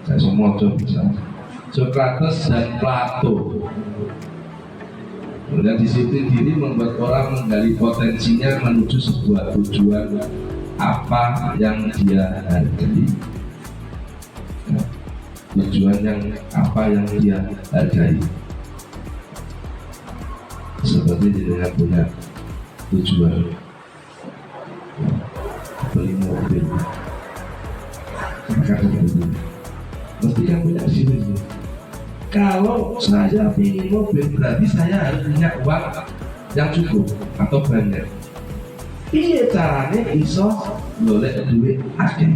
saya semua coba Socrates dan Plato. Kemudian disiplin diri membuat orang menggali potensinya menuju sebuah tujuan apa yang dia hargai. Tujuan yang apa yang dia hargai, seperti pasti dengan punya tujuan beli mobil, maka mesti kan punya sini. Kalau saya ingin mobil berarti saya harus punya uang yang cukup atau banyak. Iya caranya iso boleh duit akeh,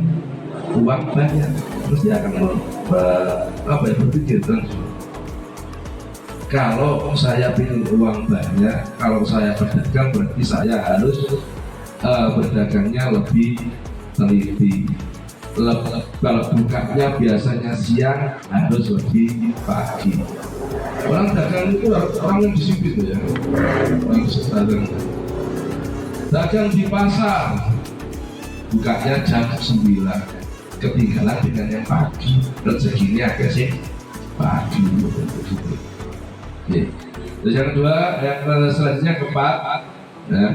uang banyak, mesti akan berpikir terus. Kalau saya ingin uang banyak, kalau saya berdagang berarti saya harus berdagangnya lebih teliti. Kalau bukanya biasanya siang, harus lebih pagi. Orang dagang itu orang yang disiplin ya, orang dagang. Dagang di pasar, bukanya jam 9, ketinggalan dengan yang pagi, rezekinya agak sih pagi. Terus yang kedua, yang selanjutnya keempat, ya.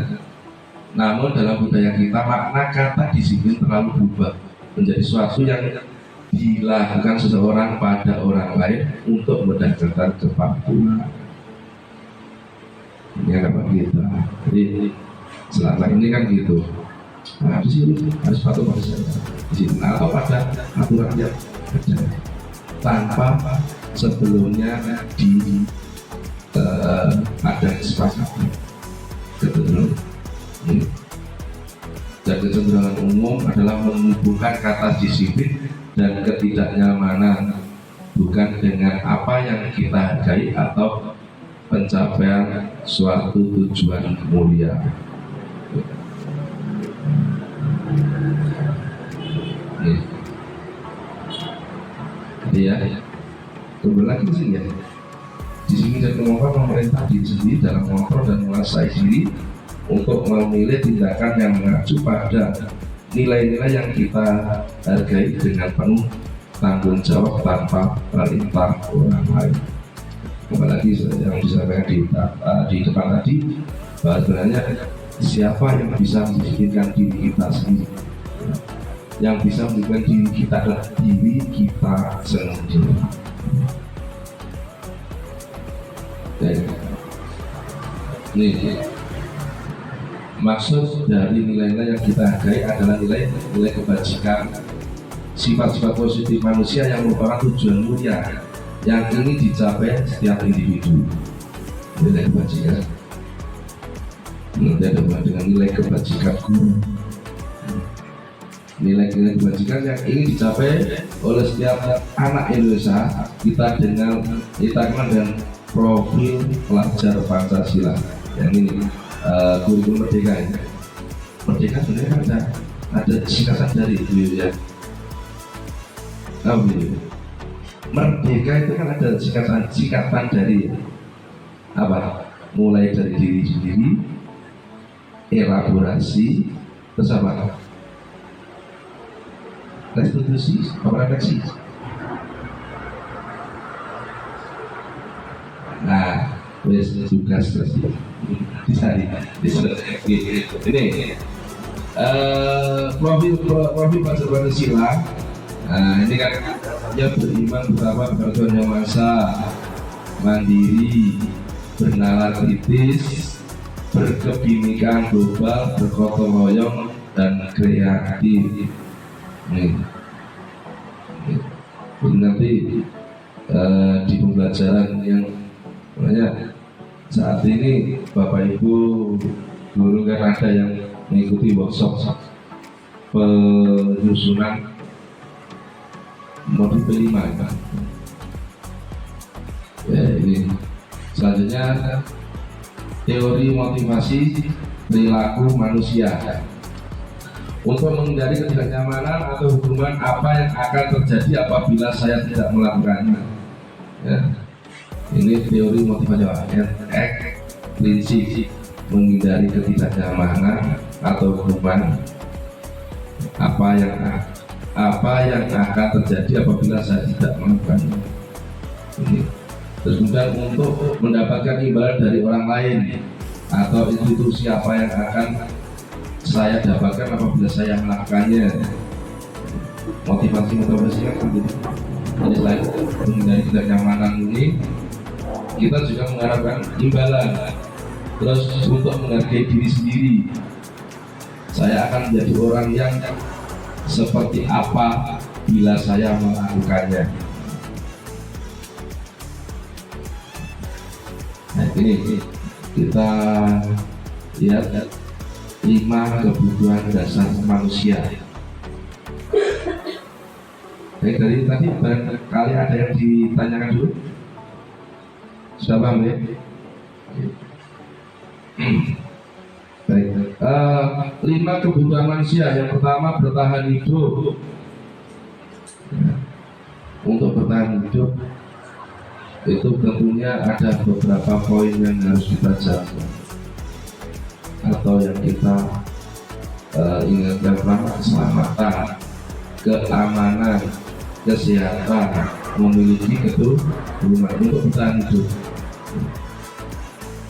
Namun dalam budaya kita makna kata disiplin terlalu berubah menjadi sesuatu yang dilakukan seseorang pada orang lain untuk mendapatkan kepatuhan. Ini apa kita? Jadi selama ini kan gitu. Nah, di sini harus patuh pada saya. Di sini atau pada aturan yang ada tanpa sebelumnya ada kesepakatan. Kebetulan. Dan kecenderungan umum adalah menghubungkan kata disiplin dan ketidaknyamanan bukan dengan apa yang kita hargai atau pencapaian suatu tujuan mulia. Ya, kembali lagi ke sini ya. Di sini saya kemampuan pemerintah diri sendiri dalam mengontrol dan menguasai diri untuk memilih tindakan yang mengacu pada nilai-nilai yang kita hargai dengan penuh tanggung jawab tanpa perintah orang lain. Apalagi yang disampaikan di depan tadi, bahwa sebenarnya siapa yang bisa mendisiplinkan diri kita sendiri, yang bisa mendisiplinkan diri kita adalah diri kita sendiri. Ini maksud dari nilai-nilai yang kita hargai adalah nilai kebajikan, sifat-sifat positif manusia yang merupakan tujuan mulia yang ingin dicapai setiap individu. Nilai kebajikan nanti ada dengan nilai kebajikan guru, nilai-nilai kebajikan yang ingin dicapai oleh setiap anak Indonesia. Kita kenal dengan profil pelajar Pancasila yang ini kurikulum merdeka ini. Merdeka sebenarnya kan ada singkatan dari itu ya. Merdeka itu kan ada singkatan dari apa? Mulai dari diri sendiri, elaborasi, terus apa? Restitusi, apa refleksi? Nah, wes tugas ini profil pelajar Pancasila. Nah, ini kan dia beriman betapa kepada Yang Maha Esa, mandiri, bernalar kritis, berkebinekaan global, bergotong royong dan kreatif. Ini nanti di pembelajaran yang makanya saat ini Bapak Ibu guru kan ada yang mengikuti workshop penyusunan modul kelima kan? Ya, ini selanjutnya teori motivasi perilaku manusia untuk menghindari ketidaknyamanan atau hubungan apa yang akan terjadi apabila saya tidak melakukannya. Ya. Ini teori motivasi prinsip menghindari ketidaknyamanan atau hubungan apa yang akan terjadi apabila saya tidak melakukannya. Ini. Terus kemudian untuk mendapatkan imbalan dari orang lain atau institusi apa yang akan saya dapatkan apabila saya melakukannya. Motivasinya kan gitu. Jadi selain menghindari ketidaknyamanan ini, kita juga mengharapkan imbalan Terus untuk menghargai diri sendiri, saya akan menjadi orang yang seperti apa bila saya melakukannya. Nah, ini kita lihat 5 kebutuhan dasar manusia. Baik, dari tadi barangkali ada yang ditanyakan dulu. Sudah paham ya? Baik. 5 kebutuhan manusia. Yang pertama, bertahan hidup. Untuk bertahan hidup itu tentunya ada beberapa poin yang harus kita jaga atau yang kita ingat. Yang pertama, keselamatan, keamanan, kesehatan, memiliki keturunan untuk bertahan hidup.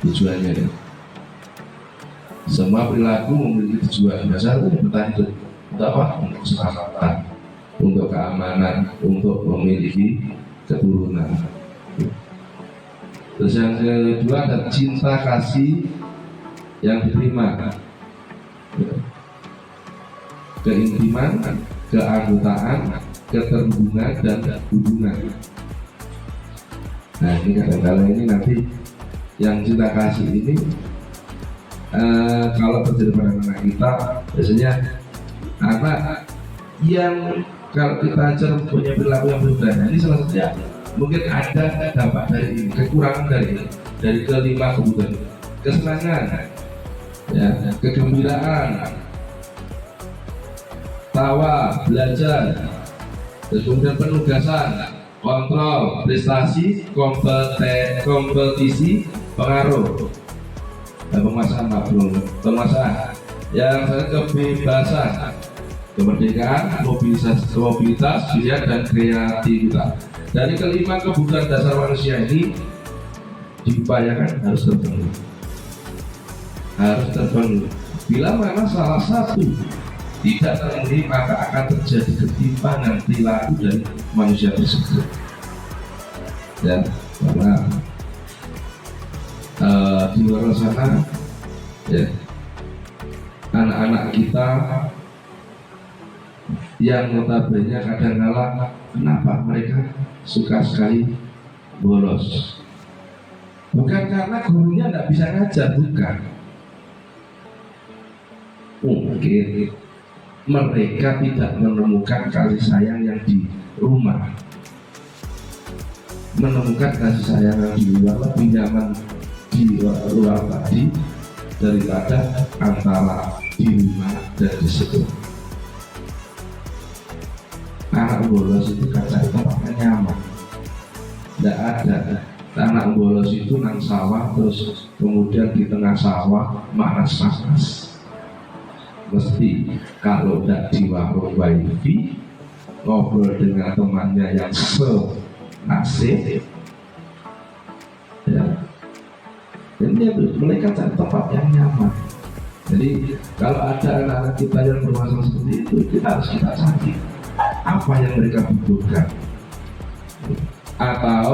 Tujuannya ya. Semua perilaku memiliki tujuan dasar untuk bertahan hidup. Untuk apa? Untuk keselamatan, untuk keamanan, untuk memiliki keturunan. Terus yang kedua ada cinta kasih yang diterima, keintiman, keanggotaan, keterhubungan dan hubungan. Nah, ini kadang-kadang ini nanti yang cinta kasih ini kalau terjadi pada anak kita, biasanya anak yang kalau kita ajar punya perilaku yang berbeda, ini salah satunya mungkin ada dampak dari ini, kekurangan dari kelima kebutuhan. Kesenangan, ya, kegembiraan, tawa, belajar, terus kemudian penugasan, kontrol, prestasi, kompetisi, pengaruh, penguasaan. Yang kebebasan, kemerdekaan, mobilitas, pilihan dan kreativitas. Dari kelima kebutuhan dasar manusia ini diupayakan harus terpenuhi. Bila mana salah satu tidak terpenuhi, maka akan terjadi ketimpangan perilaku dari manusia tersebut. Ya, karena di luar sana, ya, anak-anak kita yang notabene kadang-kala kenapa mereka suka sekali bolos? Bukan karena gurunya tidak bisa ngajar, bukan. Mungkin mereka tidak menemukan kasih sayang yang di rumah. Menemukan kasih sayang yang di luar lebih nyaman di luar tadi daripada antara di rumah dan di sekolah. Anak bolos itu kan cari tempatnya nyaman. Tidak ada anak bolos itu nang sawah terus kemudian di tengah sawah manas-manas. Mesti kalau tidak di warung wifi ngobrol dengan temannya yang senasib, ya. Ini mereka cari tempat yang nyaman. Jadi kalau ada anak-anak kita yang bermasalah seperti itu, kita harus cari apa yang mereka butuhkan. Atau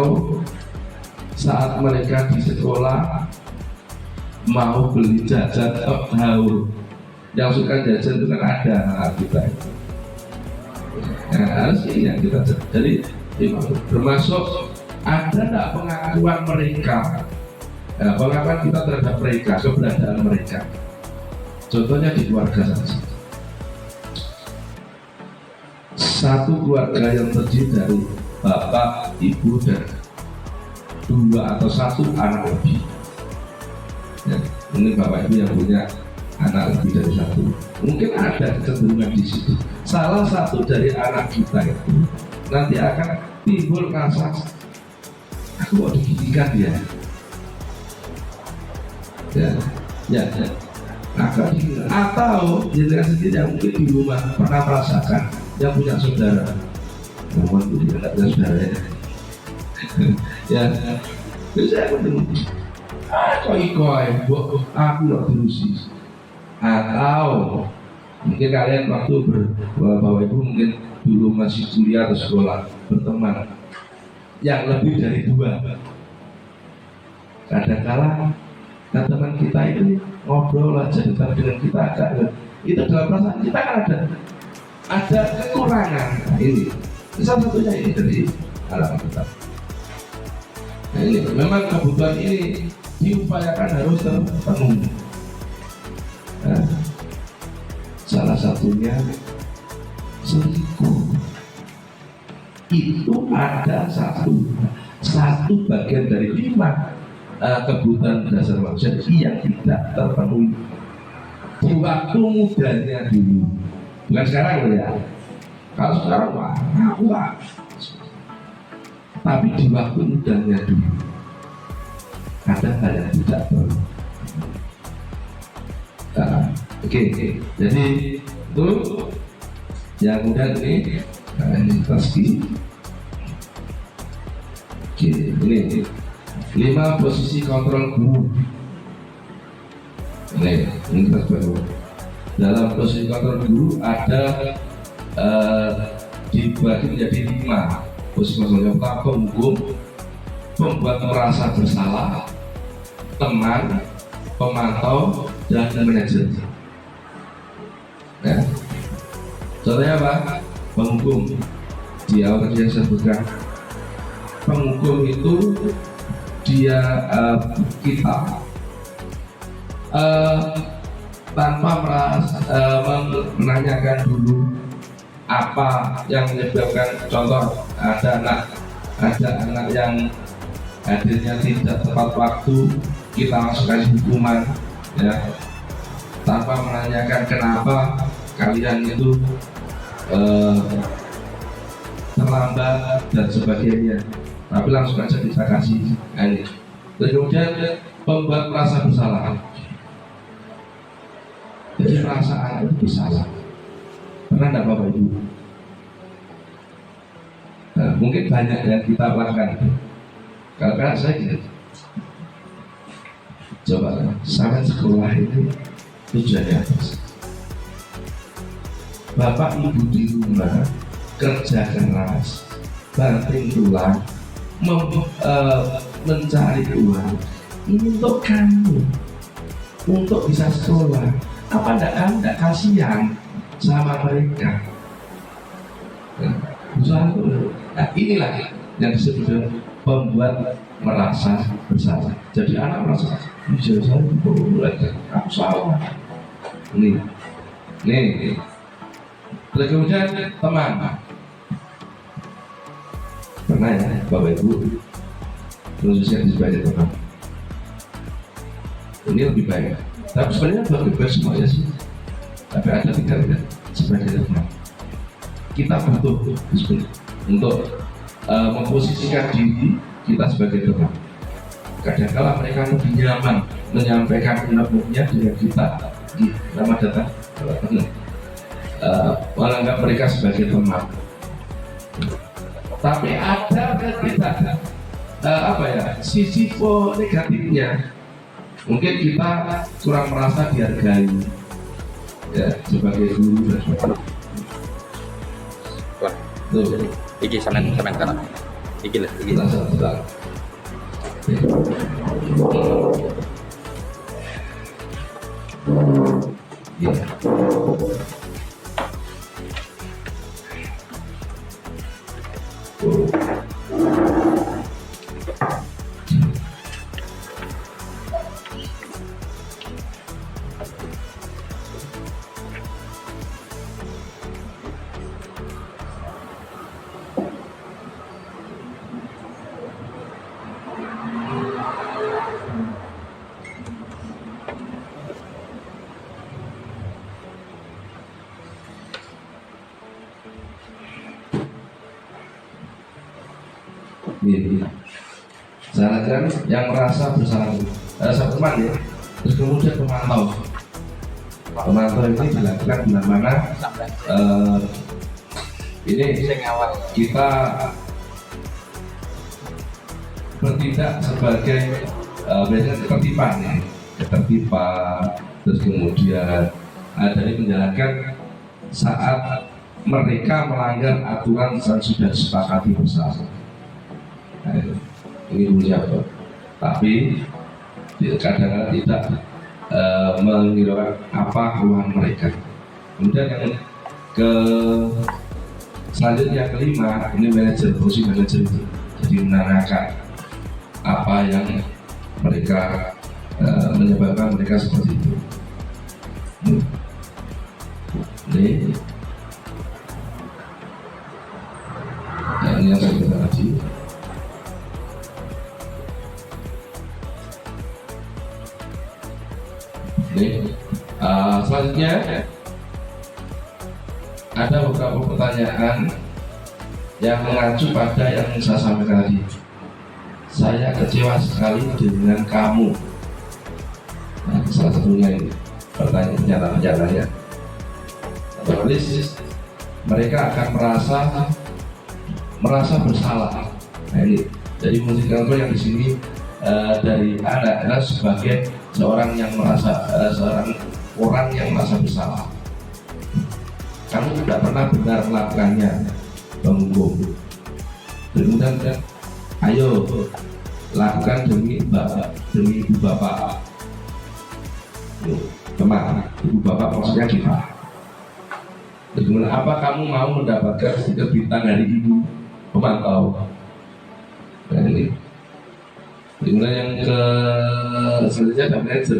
saat mereka di sekolah mau beli jajan tahu, yang suka jajan itu kan ada anak kita. Harus ini yang kita jadi termasuk ada tidak pengakuan mereka, pengakuan kita terhadap mereka, keberadaan mereka. Contohnya di keluarga saja. Satu keluarga yang terdiri dari bapak, ibu, dan 2 atau 1 anak lebih. Ya, ini bapak ibu yang punya anak lebih dari 1. Mungkin ada kecenderungan di situ. Salah satu dari anak kita itu nanti akan timbul rasa, aku mau dididikan dia. Ya. Atau diri sendiri yang mungkin di rumah pernah merasakan yang punya saudara, namun itu tidak punya saudara ya. Jadi saya ketemu, aku loh terusi. Atau mungkin kalian waktu bapak ibu mungkin dulu masih kuliah atau sekolah berteman yang lebih dari 2. Kadang-kala Nah teman kita itu ngobrol aja dengan kita agak itu dalam perasaan kita kan ada kekurangan. Nah, ini salah satunya ini dari alam kita. Nah ini memang kebutuhan ini diupayakan harus terpenuhi. Nah, salah satunya selingkuh itu ada satu bagian dari 5 kebutuhan dasar manusia yang tidak terpenuhi di waktu mudanya dulu, bukan sekarang ya. Kalau sekarang wah, tapi di waktu mudanya dulu ada hal yang tidak perlu. Oke. Jadi itu yang kemudian ini pasti. Oke, ini 5 posisi kontrol guru. Ini kita baru dalam posisi kontrol guru ada dibagi menjadi 5 posisi kontrol. Yang pertama penghukum, pembuat merasa bersalah, teman, pemantau, dan manajer. Ya. Contohnya apa? Penghukum. Di awal tadi yang saya sebutkan, penghukum itu dia kita tanpa menanyakan dulu apa yang menyebabkan. Contoh, ada anak yang hadirnya tidak tepat waktu, kita langsung kasih hukuman, ya, tanpa menanyakan kenapa kalian itu terlambat dan sebagainya, tapi langsung aja kita kasih ini. Dan kemudian pembuat merasa bersalah. Jadi perasaan itu bersalah. Pernah enggak Bapak Ibu? Nah, mungkin banyak yang kita lakukan. Kalau saya gitu. Coba sampai sekolah itu tujuannya apa sih? Bapak Ibu di rumah kerja keras, banting tulang, mencari uang ini untuk kamu, untuk bisa sekolah. Apa enggak kasihan sama mereka? Nah, inilah yang disebut dengan pembuat merasa bersalah. Jadi anak merasa aku salah. Nih. Terus kemudian teman. Pernah ya Bapak Ibu khususnya sebagai teman. Ini lebih baik. Tapi sebenarnya bagus semuanya sih. Tapi ada tidak sebagai teman. Kita butuh untuk memposisikan diri kita sebagai teman. Kadang-kala mereka lebih nyaman menyampaikan unek-uneknya dengan kita di nama datang menganggap mereka sebagai teman. Tapi ada kita sisi negatifnya. Mungkin kita kurang merasa dihargai, ya, sebagai guru dan sebagainya. Wah, iki semen kanan. Iki lah, iki. Sedang. Ya. Saya yang merasa bersalah, teman ya. Terus kemudian pemantau ini dilakukan di mana ini kita bertindak sebagai biasanya ketertiban ya, terus kemudian dari menjalankan saat mereka melanggar aturan yang sudah disepakati bersama. Nah, ini punya apa? Tapi kadang-kadang tidak menghiraukan apa keluhan mereka. Kemudian yang selanjutnya kelima, ini manajer, fungsi manajer itu jadi menanyakan apa yang mereka menyebabkan mereka seperti itu. Ini yang saya katakan tadi. Selanjutnya ada beberapa pertanyaan yang mengacu pada yang saya sampaikan tadi. Saya kecewa sekali dengan kamu. Nah, salah satunya ini pertanyaan-pertanyaannya. Otomatis mereka akan merasa bersalah. Nah, ini jadi fungsi kontrol yang di sini dari adalah sebagai seorang yang seorang orang yang merasa bersalah. Kamu tidak pernah benar melakukannya, Bang Hukum. Kemudian ayo lakukan demi bapak, demi ibu bapak. Teman, ibu bapak maksudnya kita. Kemudian apa kamu mau mendapatkan stiker bintang dari ibu pemantau? Nah, ini. Kemudian yang selanjutnya ada manajer.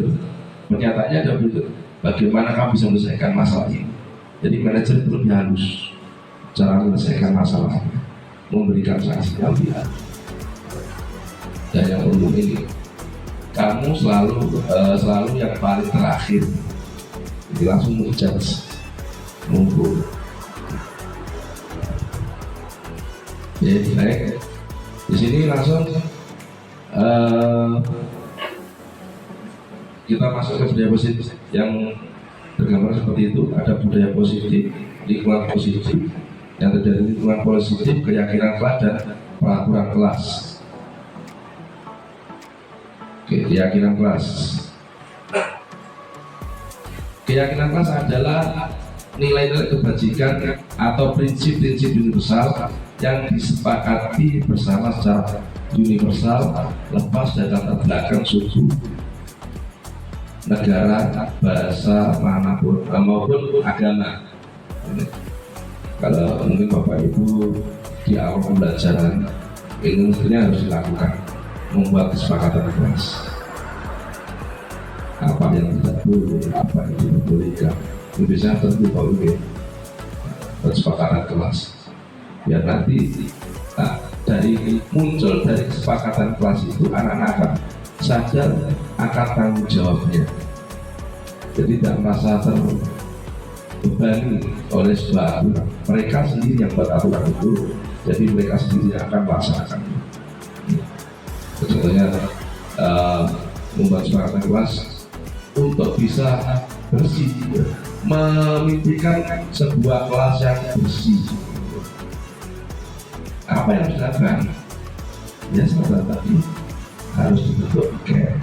Pernyataannya ada berikut. Bagaimana kamu bisa menyelesaikan masalah ini? Jadi manajer itu lebih halus cara menyelesaikan masalah, memberikan sanksi yang lebih halus. Dan yang umum ini, kamu selalu yang paling terakhir. Jadi langsung menjudge, mengukur. Jadi baik. Di sini langsung kita masuk ke budaya positif yang tergambar seperti itu. Ada budaya positif, lingkungan positif yang terjadi di lingkungan positif, keyakinan kelas dan peraturan kelas. Oke, keyakinan kelas. Keyakinan kelas adalah nilai-nilai kebajikan atau prinsip-prinsip universal yang disepakati bersama secara universal, lepas dari latar belakang suku, negara, bahasa manapun maupun agama. Kalau mungkin Bapak Ibu di awal pembelajaran ini mestinya harus dilakukan, membuat kesepakatan kelas. Apa yang tidak boleh, apa yang diperbolehkan. Ini bisa tentu Pak Ibu kesepakatan kelas. Biar nanti muncul dari kesepakatan kelas itu anak-anak akan sadar akan tanggung jawabnya. Jadi tidak merasa terbebani oleh sebuah aturan. Mereka sendiri yang buat aturan itu, jadi mereka sendiri yang akan melaksanakan. Contohnya membuat kesepakatan kelas untuk bisa bersih, memimpikan sebuah kelas yang bersih. Apa yang harus dilakukan? Ya seperti tadi harus dibentuk care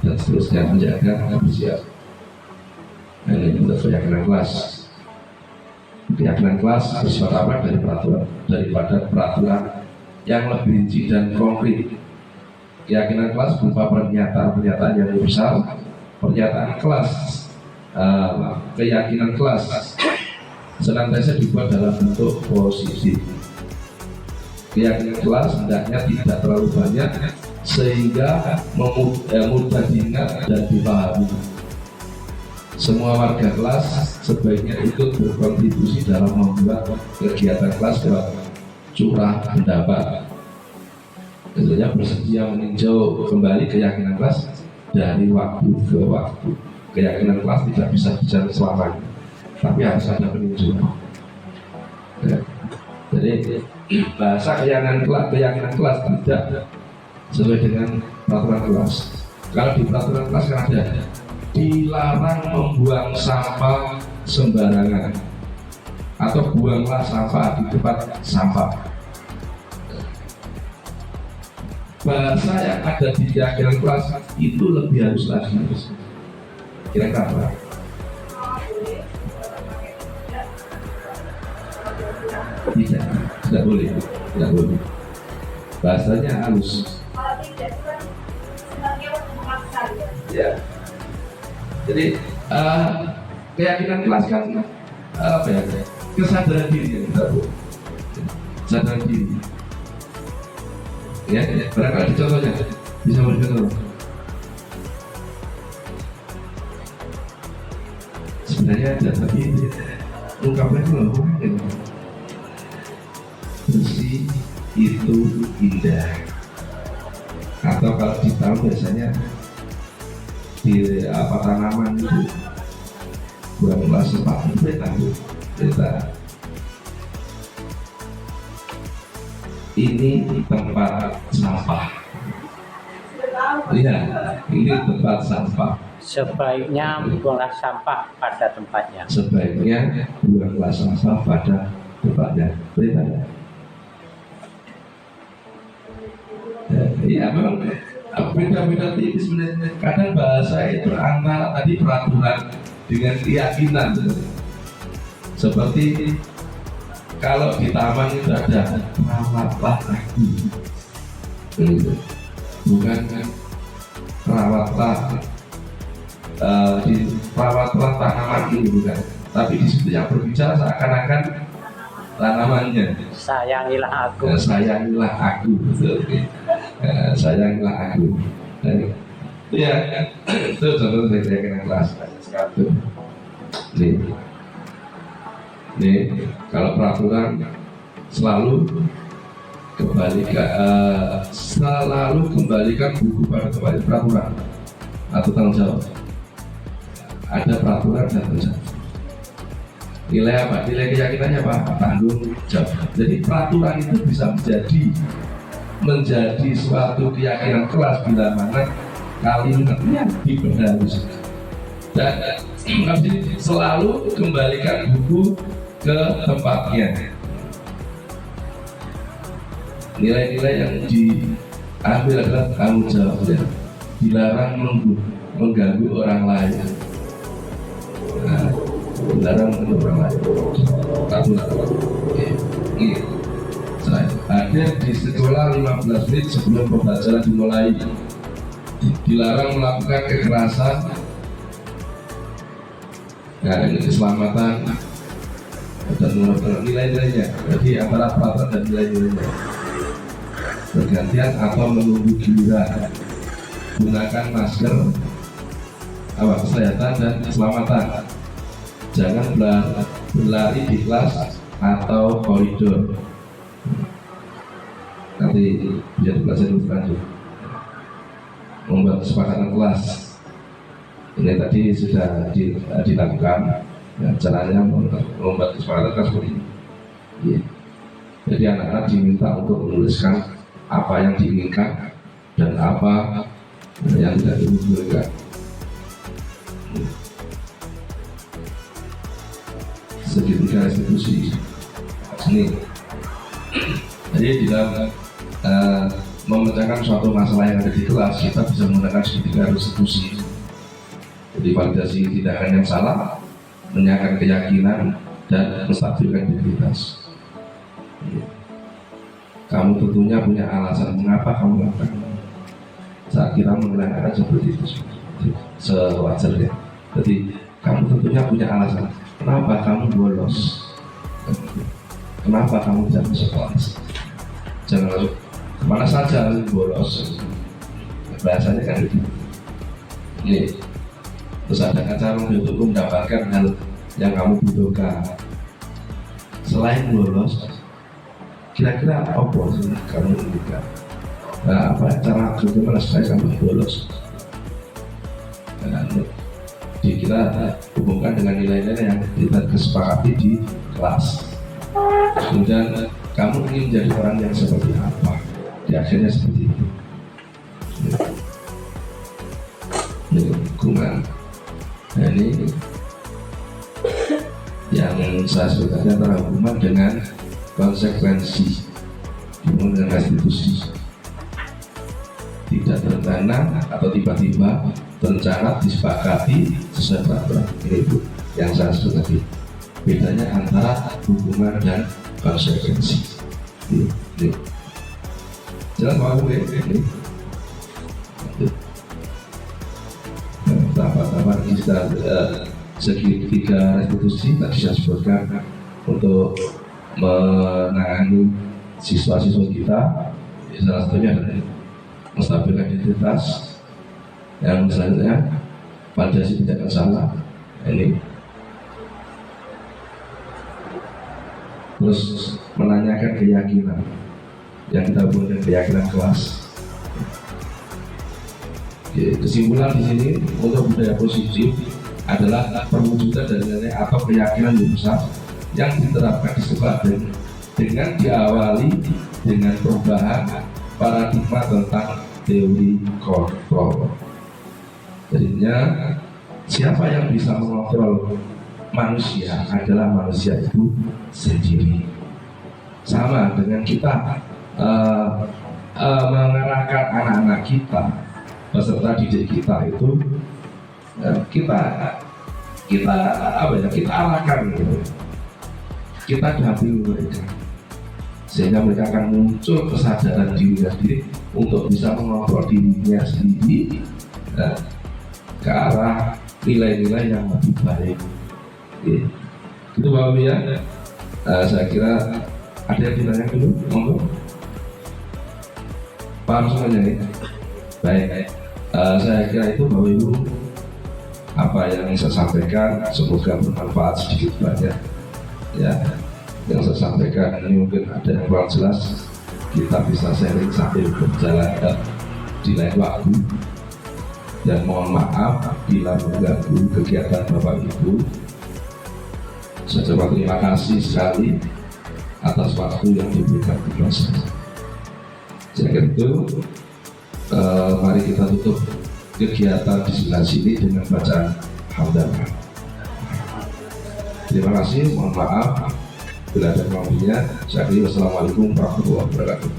dan seterusnya menjaga kebersihan. Nah, ini untuk keyakinan kelas. Keyakinan kelas bersifat apa daripada peraturan yang lebih rinci dan konkret. Keyakinan kelas berupa pernyataan yang universal, pernyataan kelas, keyakinan kelas senantiasa dibuat dalam bentuk positif. Keyakinan kelas hendaknya tidak terlalu banyak sehingga mudah diingat dan dipahami. Semua warga kelas sebaiknya ikut berkontribusi dalam membuat kegiatan kelas lewat curah pendapat. Tentunya bersedia meninjau kembali keyakinan kelas dari waktu ke waktu. Keyakinan kelas tidak bisa berjalan selamanya, tapi harus ada peninjauan. Ya. Jadi bahasa keyakinan kelas tidak sesuai dengan peraturan kelas. Kalau di peraturan kelas kan ada dilarang membuang sampah sembarangan atau buanglah sampah di tempat sampah. Bahasa yang ada di keyakinan kelas itu lebih halus lagi. Kira-kira apa? Tidak boleh. Bahasanya halus. Kalau tidak itu kan sebenarnya memaksa Ya. Jadi keyakinan kelas kan apa ya? Kesadaran diri yang kita buat. Kesadaran diri. Ya, barangkali contohnya bisa memberikan contoh. Sebenarnya ada tapi ungkapan itu loh, bersih itu indah. Atau kalau di tahun biasanya di tanaman itu buang sampah kita ini tempat sampah. Iya, ini tempat sampah. Sebaiknya buanglah sampah pada tempatnya. Sebaiknya buanglah sampah pada tempatnya. Betul. Iya, memang beda-beda tipis sebenarnya. Kadang bahasa itu antara tadi peraturan dengan keyakinan. Seperti kalau di taman itu ada rawatlah aku, bukan kan rawatlah rawatlah tanaman ini, bukan. Tapi di situ yang berbicara seakan-akan tanamannya. Sayangilah aku. Sayangilah aku, betul. Sayangilah aku. Ya, itu contoh dari keyakinan kelas. Nih, kalau peraturan selalu kembalikan buku pada kembali peraturan atau tanggung jawab. Ada peraturan dan tanggung jawab. Nilai apa? Nilai keyakinannya apa? Tanggung jawab. Jadi peraturan itu bisa menjadi suatu keyakinan kelas bila mana kalimatnya dibenahi. Dan selalu kembalikan buku ke tempatnya. Nilai-nilai yang diambil adalah tanggung jawabnya. Dilarang mengganggu orang lain. Dilarang mengganggu orang lain. Ini hadir di sekolah 15 menit sebelum pembelajaran dimulai. Dilarang melakukan kekerasan. Nah, ini keselamatan dan nilai-nilainya. Jadi antara peraturan dan nilai-nilainya bergantian atau menunggu giliran. Gunakan masker, kesehatan dan keselamatan. Jangan berlari di kelas atau koridor. Nanti biar dipelajari lebih lanjut. Membuat kesepakatan kelas. Ini tadi sudah dilakukan. Ya, caranya membuat kesepakatan kelas seperti ini. Ya. Jadi anak-anak diminta untuk menuliskan apa yang diinginkan dan apa yang tidak diinginkan. Segitiga restitusi ini. Jadi di dalam memecahkan suatu masalah yang ada di kelas, kita bisa menggunakan segitiga restitusi. Jadi validasi tindakan yang salah, menyatakan keyakinan dan menstabilkan integritas. Kamu tentunya punya alasan mengapa kamu melakukan. Saya kira mengenai seperti itu sewajarnya. Jadi kamu tentunya punya alasan. Kenapa kamu bolos? Kenapa kamu tidak masuk kelas? Jangan langsung kemana saja bolos. Bahasanya kan gitu. Ini. Terus ada cara untuk mendapatkan hal yang kamu butuhkan. Selain bolos, kira-kira apa sih kamu butuhkan? Nah, apa cara bagaimana supaya kamu bolos? Kita hubungkan dengan nilai-nilai yang kita kesepakati di kelas. Kemudian kamu ingin menjadi orang yang seperti apa? Di akhirnya seperti itu. Ini hukuman. Nah, ini yang saya sebutkan antara hukuman dengan konsekuensi, hukuman dengan restitusi. Tidak berencana atau tiba-tiba berencana disepakati sesuai peraturan. Ini yang saya sebut tadi. Bedanya antara hukuman dan konsekuensi. Ini. Jelas mau ini. segitiga restitusi tadi saya sebutkan untuk menangani siswa-siswa kita, salah satunya adalah menstabilkan identitas. Yang selanjutnya Pancasila tidak akan salah ini, terus menanyakan keyakinan yang kita punya, keyakinan kelas. Kesimpulan di sini untuk budaya positif adalah perwujudan dari nilai atau keyakinan yang besar yang diterapkan di sekolah dengan diawali dengan perubahan paradigma tentang teori kontrol. Jadinya siapa yang bisa mengontrol manusia adalah manusia itu sendiri. Sama dengan kita mengarahkan anak-anak kita, peserta didik kita itu kita arahkan gitu. Kita dampingi mereka sehingga mereka akan muncul kesadaran dirinya sendiri untuk bisa mengontrol dirinya sendiri ke arah nilai-nilai yang lebih baik. Itu Bapak Ibu ya. Saya kira ada yang ditanya dulu, monggo. Paham semuanya nih? Baik. Saya kira itu Bapak Ibu apa yang saya sampaikan, semoga bermanfaat sedikit banyak. Ya, yang saya sampaikan ini mungkin ada yang kurang jelas, kita bisa sharing sambil berjalan di lain waktu. Dan mohon maaf bila mengganggu kegiatan Bapak Ibu. Saya coba terima kasih sekali atas waktu yang diberikan kepada saya. Jadi itu, mari kita tutup kegiatan di sebelah sini dengan bacaan hamdalah. Terima kasih, mohon maaf bila ada kurang-lebihnya. Saya kira wassalamualaikum warahmatullahi wabarakatuh.